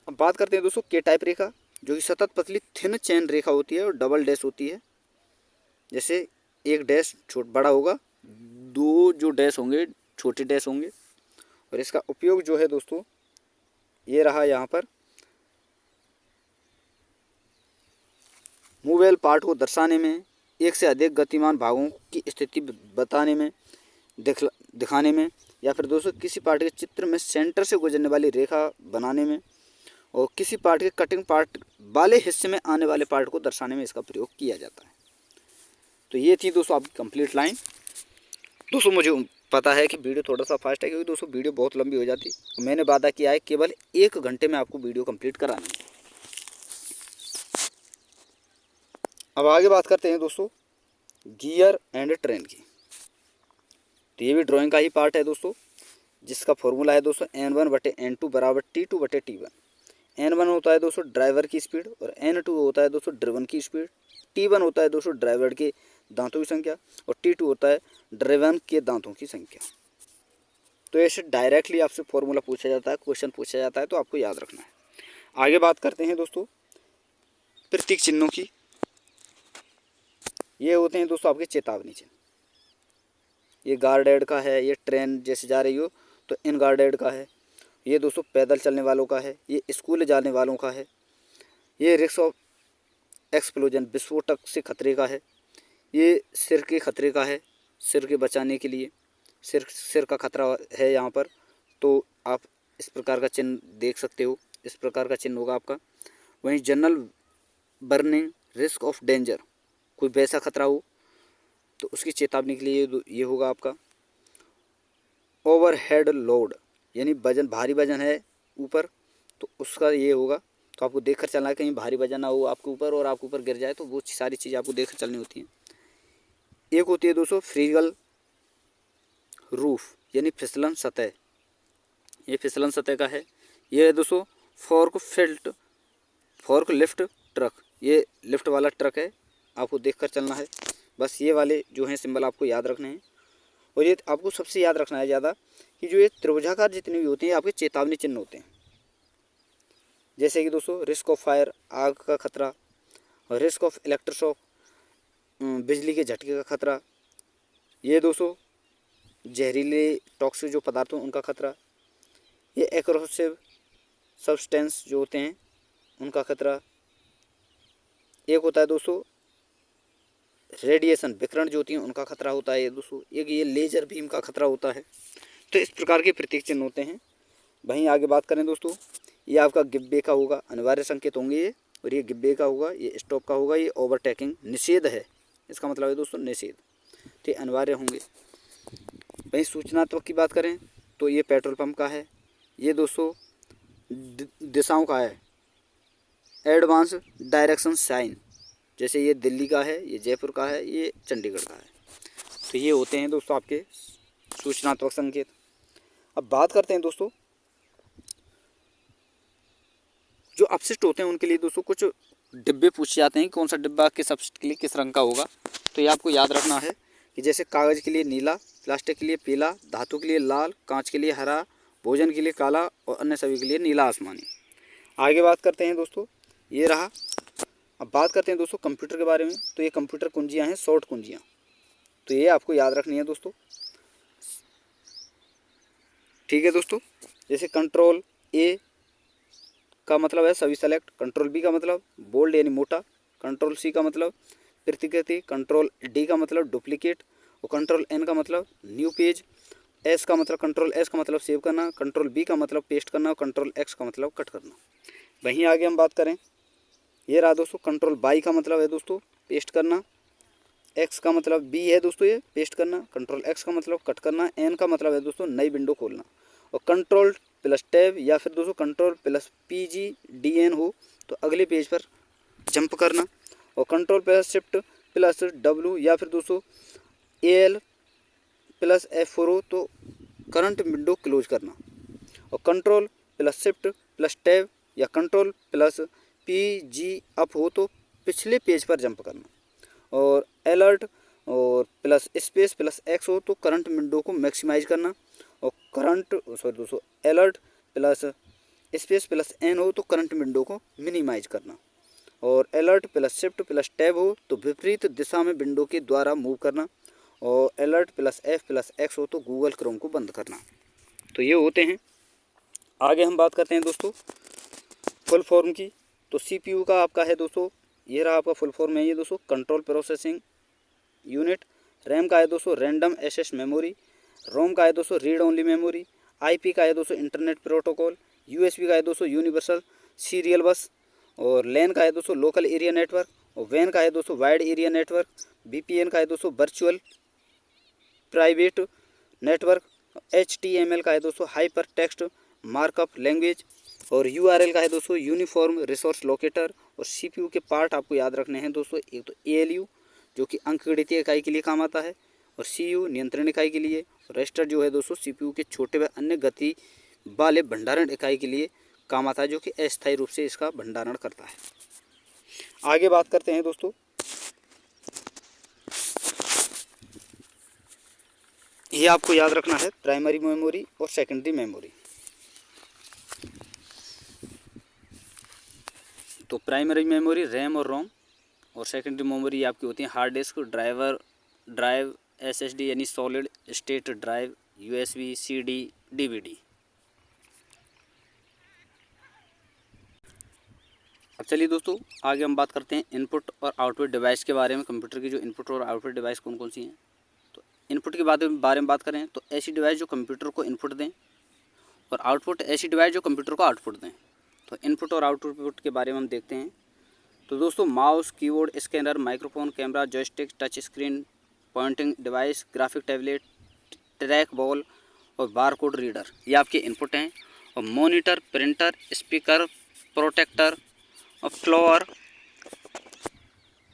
S1: अब बात करते हैं दोस्तों के टाइप रेखा, जो कि सतत पतली थिन चैन रेखा होती है और डबल डैश होती है। जैसे एक डैश बड़ा होगा, दो जो डैश होंगे छोटे डैश होंगे। और इसका उपयोग जो है दोस्तों ये रहा यहाँ पर मूवेबल पार्ट को दर्शाने में, एक से अधिक गतिमान भागों की स्थिति बताने में, दिखाने में, या फिर दोस्तों किसी पार्ट के चित्र में सेंटर से गुजरने वाली रेखा बनाने में, और किसी पार्ट के कटिंग पार्ट वाले हिस्से में आने वाले पार्ट को दर्शाने में इसका प्रयोग किया जाता है। तो ये थी दोस्तों आपकी कंप्लीट लाइन। दोस्तों मुझे पता है कि वीडियो थोड़ा सा फास्ट है, क्योंकि दोस्तों वीडियो बहुत लंबी हो जाती है। मैंने वादा किया है केवल 1 घंटे में आपको वीडियो कंप्लीट करानी है। अब आगे बात करते हैं दोस्तों गियर एंड ट्रेन की। तो ये भी ड्राइंग का ही पार्ट है दोस्तों, जिसका फॉर्मूला है दोस्तों N1/N2 बराबर T2/T1। N1 होता है दोस्तों ड्राइवर की स्पीड, और N2 होता है दोस्तों ड्रिवन की स्पीड। T1 होता है दोस्तों ड्राइवर के दांतों की संख्या, और T2 होता है ड्रिवन के दांतों की संख्या। तो ऐसे डायरेक्टली आपसे फॉर्मूला पूछा जाता है, क्वेश्चन पूछा जाता है, तो आपको याद रखना है। आगे बात करते हैं दोस्तों प्रतीक चिन्हों की। ये होते हैं दोस्तों आपके चेतावनी चिन्ह। ये गार्डेड का है, ये ट्रेन जैसे जा रही हो तो इन गार्डेड का है। ये दोस्तों पैदल चलने वालों का है, ये स्कूल जाने वालों का है। ये रिस्क ऑफ एक्सप्लोजन विस्फोटक से खतरे का है। ये सिर के खतरे का है, सिर के बचाने के लिए सिर का खतरा है यहाँ पर, तो आप इस प्रकार का चिन्ह देख सकते हो, इस प्रकार का चिन्ह होगा आपका। वहीं general burning risk of danger, कोई वैसा खतरा हो तो उसकी चेतावनी के लिए ये होगा आपका। ओवरहेड लोड, यानी वजन, भारी वजन है ऊपर तो उसका ये होगा। तो आपको देखकर चलना है, कहीं भारी वजन ना हो आपके ऊपर और आपके ऊपर गिर जाए, तो वो सारी चीज़ें आपको देखकर चलनी होती हैं। एक होती है दोस्तों फ्रीगल रूफ, यानी फिसलन सतह। ये फिसलन सतह का है। ये है दोस्तों फोर्क लिफ्ट ट्रक, ये लिफ्ट वाला ट्रक है, आपको देखकर चलना है। बस ये वाले जो हैं सिंबल आपको याद रखने हैं। और ये आपको सबसे याद रखना है ज़्यादा कि जो ये त्रिभुजाकार जितने भी होते हैं आपके चेतावनी चिन्ह होते हैं। जैसे कि दोस्तों रिस्क ऑफ फायर, आग का खतरा, और रिस्क ऑफ इलेक्ट्रोशॉक, बिजली के झटके का खतरा। ये दोस्तों जहरीले टॉक्सिक जो पदार्थ हैं उनका खतरा। ये एक्रोसिव सब्सटेंस जो होते हैं उनका खतरा। एक होता है दोस्तों रेडिएशन, विकिरण जो होती हैं उनका खतरा होता है ये दोस्तों। एक ये लेजर बीम का खतरा होता है। तो इस प्रकार के प्रतीक चिन्ह होते हैं। वहीं आगे बात करें दोस्तों, ये आपका गिब्बे का होगा, अनिवार्य संकेत होंगे ये, और ये गिब्बे का होगा, ये स्टॉप का होगा, ये ओवरटेकिंग निषेध है, इसका मतलब है दोस्तों निषेध, तो ये अनिवार्य होंगे। वहीं सूचनात्मक की बात करें तो ये पेट्रोल पंप का है। ये दोस्तों दिशाओं का है, एडवांस डायरेक्शन साइन, जैसे ये दिल्ली का है, ये जयपुर का है, ये चंडीगढ़ का है। तो ये होते हैं दोस्तों आपके सूचनात्मक संकेत। अब बात करते हैं दोस्तों जो अपशिष्ट होते हैं उनके लिए दोस्तों कुछ डिब्बे पूछे जाते हैं, कौन सा डिब्बा किस अपशिष्ट के लिए किस रंग का होगा। तो ये आपको याद रखना है कि जैसे कागज़ के लिए नीला, प्लास्टिक के लिए पीला, धातु के लिए लाल, कांच के लिए हरा, भोजन के लिए काला, और अन्य सभी के लिए नीला आसमानी। आगे बात करते हैं दोस्तों, ये रहा। अब बात करते हैं दोस्तों कंप्यूटर के बारे में। तो ये कंप्यूटर कुंजियाँ हैं, शॉर्ट कुंजियाँ, तो ये आपको याद रखनी है दोस्तों, ठीक है दोस्तों। जैसे कंट्रोल ए का मतलब है सभी सेलेक्ट, कंट्रोल बी का मतलब बोल्ड यानी मोटा, कंट्रोल सी का मतलब प्रतिकृति, कंट्रोल डी का मतलब डुप्लीकेट, और कंट्रोल एन का मतलब न्यू पेज, एस का मतलब कंट्रोल एस का मतलब सेव करना, कंट्रोल बी का मतलब पेस्ट करना, और कंट्रोल एक्स का मतलब कट करना। वहीं आगे हम बात करें, ये रहा दोस्तों कंट्रोल बाई का मतलब है दोस्तों पेस्ट करना, एक्स का मतलब बी है दोस्तों ये पेस्ट करना, कंट्रोल एक्स का मतलब कट करना, एन का मतलब है दोस्तों नई विंडो खोलना, और कंट्रोल प्लस टैब या फिर दोस्तों कंट्रोल प्लस PGDN हो तो अगले पेज पर जंप करना, और control plus shift plus W या फिर दोस्तों AL प्लस F4 हो तो करंट विंडो क्लोज करना, और control plus shift plus tab या कंट्रोल प्लस PG अप हो तो पिछले पेज पर जंप करना, और अलर्ट और प्लस स्पेस प्लस X हो तो करंट विंडो को मैक्सिमाइज करना, और दोस्तों alert plus space plus N हो तो करंट विंडो को मिनिमाइज करना, और alert plus shift plus tab हो तो विपरीत दिशा में विंडो के द्वारा मूव करना, और alert plus F plus X हो तो गूगल क्रोम को बंद करना। तो ये होते हैं। आगे हम बात करते हैं दोस्तों फुल फॉर्म की। तो CPU का आपका है दोस्तों ये रहा आपका फुल फॉर्म है ये दोस्तों, कंट्रोल प्रोसेसिंग यूनिट। रैम का है दोस्तों रैंडम एक्सेस मेमोरी। रोम का है दोस्तों रीड ओनली मेमोरी। आईपी का है दोस्तों इंटरनेट प्रोटोकॉल। यूएसबी का है दोस्तों यूनिवर्सल सीरियल बस। और लैन का है दोस्तों लोकल एरिया नेटवर्क। और वैन का है दोस्तों वाइड एरिया नेटवर्क। वीपीएन का है दोस्तों वर्चुअल प्राइवेट नेटवर्क। HTML का है दोस्तों हाइपर टेक्स्ट मार्कअप लैंग्वेज। और URL का है दोस्तों यूनिफॉर्म रिसोर्स लोकेटर। और CPU के पार्ट आपको याद रखने हैं दोस्तों, एक तो ALU जो कि अंकगणितीय इकाई के लिए काम आता है, और CU नियंत्रण इकाई के लिए। और रजिस्टर जो है दोस्तों CPU के छोटे व अन्य गति वाले भंडारण इकाई के लिए काम आता है, जो कि अस्थायी रूप से इसका भंडारण करता है। आगे बात करते हैं दोस्तों, ये आपको याद रखना है प्राइमरी मेमोरी और सेकेंडरी मेमोरी। तो प्राइमरी मेमोरी रैम और रोम, और सेकेंडरी मेमोरी आपकी होती है हार्ड डिस्क, ड्राइव SSD यानी solid state drive, USB, CD, DVD। अब चलिए दोस्तों आगे हम बात करते हैं इनपुट और आउटपुट डिवाइस के बारे में। कंप्यूटर की जो इनपुट और आउटपुट डिवाइस कौन कौन सी हैं। तो इनपुट के बारे में बात करें तो ऐसी डिवाइस जो कंप्यूटर को इनपुट दें, और आउटपुट ऐसी डिवाइस जो कंप्यूटर को आउटपुट दें। तो इनपुट और आउटपुट के बारे में हम देखते हैं। तो दोस्तों mouse, keyboard, scanner, microphone, camera, joystick, touch screen, pointing device, graphic tablet, track ball और बारकोड रीडर, ये आपके इनपुट हैं। और मॉनिटर, प्रिंटर, स्पीकर, प्रोटेक्टर और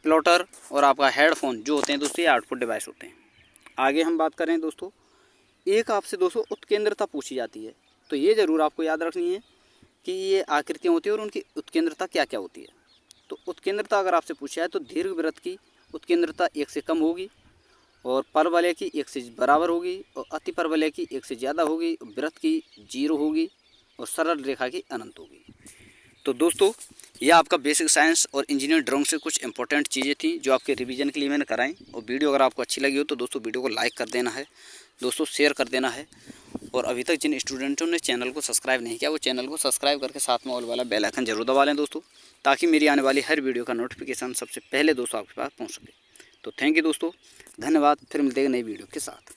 S1: प्लॉटर और आपका हेडफोन जो होते हैं दोस्तों, ये आउटपुट डिवाइस होते हैं। आगे हम बात करें दोस्तों, एक आपसे दोस्तों उत्केंद्रता पूछी जाती है, तो ये ज़रूर आपको याद रखनी है कि ये आकृतियाँ होती है और उनकी उत्केंद्रता क्या क्या होती है। तो उत्केंद्रता अगर आपसे पूछा है तो दीर्घवृत्त की उत्केंद्रता 1 से कम होगी, और परवलय की 1 से बराबर होगी, और अति परवलय की 1 से ज़्यादा होगी, वृत्त की 0 होगी, और सरल रेखा की अनंत होगी। तो दोस्तों यह आपका बेसिक साइंस और इंजीनियरिंग ड्राइंग से कुछ इंपॉर्टेंट चीज़ें थी जो आपके रिवीजन के लिए मैंने कराई। और वीडियो अगर आपको अच्छी लगी हो तो दोस्तों वीडियो को लाइक कर देना है दोस्तों, शेयर कर देना है। और अभी तक जिन स्टूडेंटों ने चैनल को सब्सक्राइब नहीं किया वो चैनल को सब्सक्राइब करके साथ में ऑल वाला बेल आइकन जरूर दबा लें दोस्तों, ताकि मेरी आने वाली हर वीडियो का नोटिफिकेशन सबसे पहले दोस्तों आपके पास पहुँच सके। तो थैंक यू दोस्तों, धन्यवाद। फिर मिलते हैं नई वीडियो के साथ।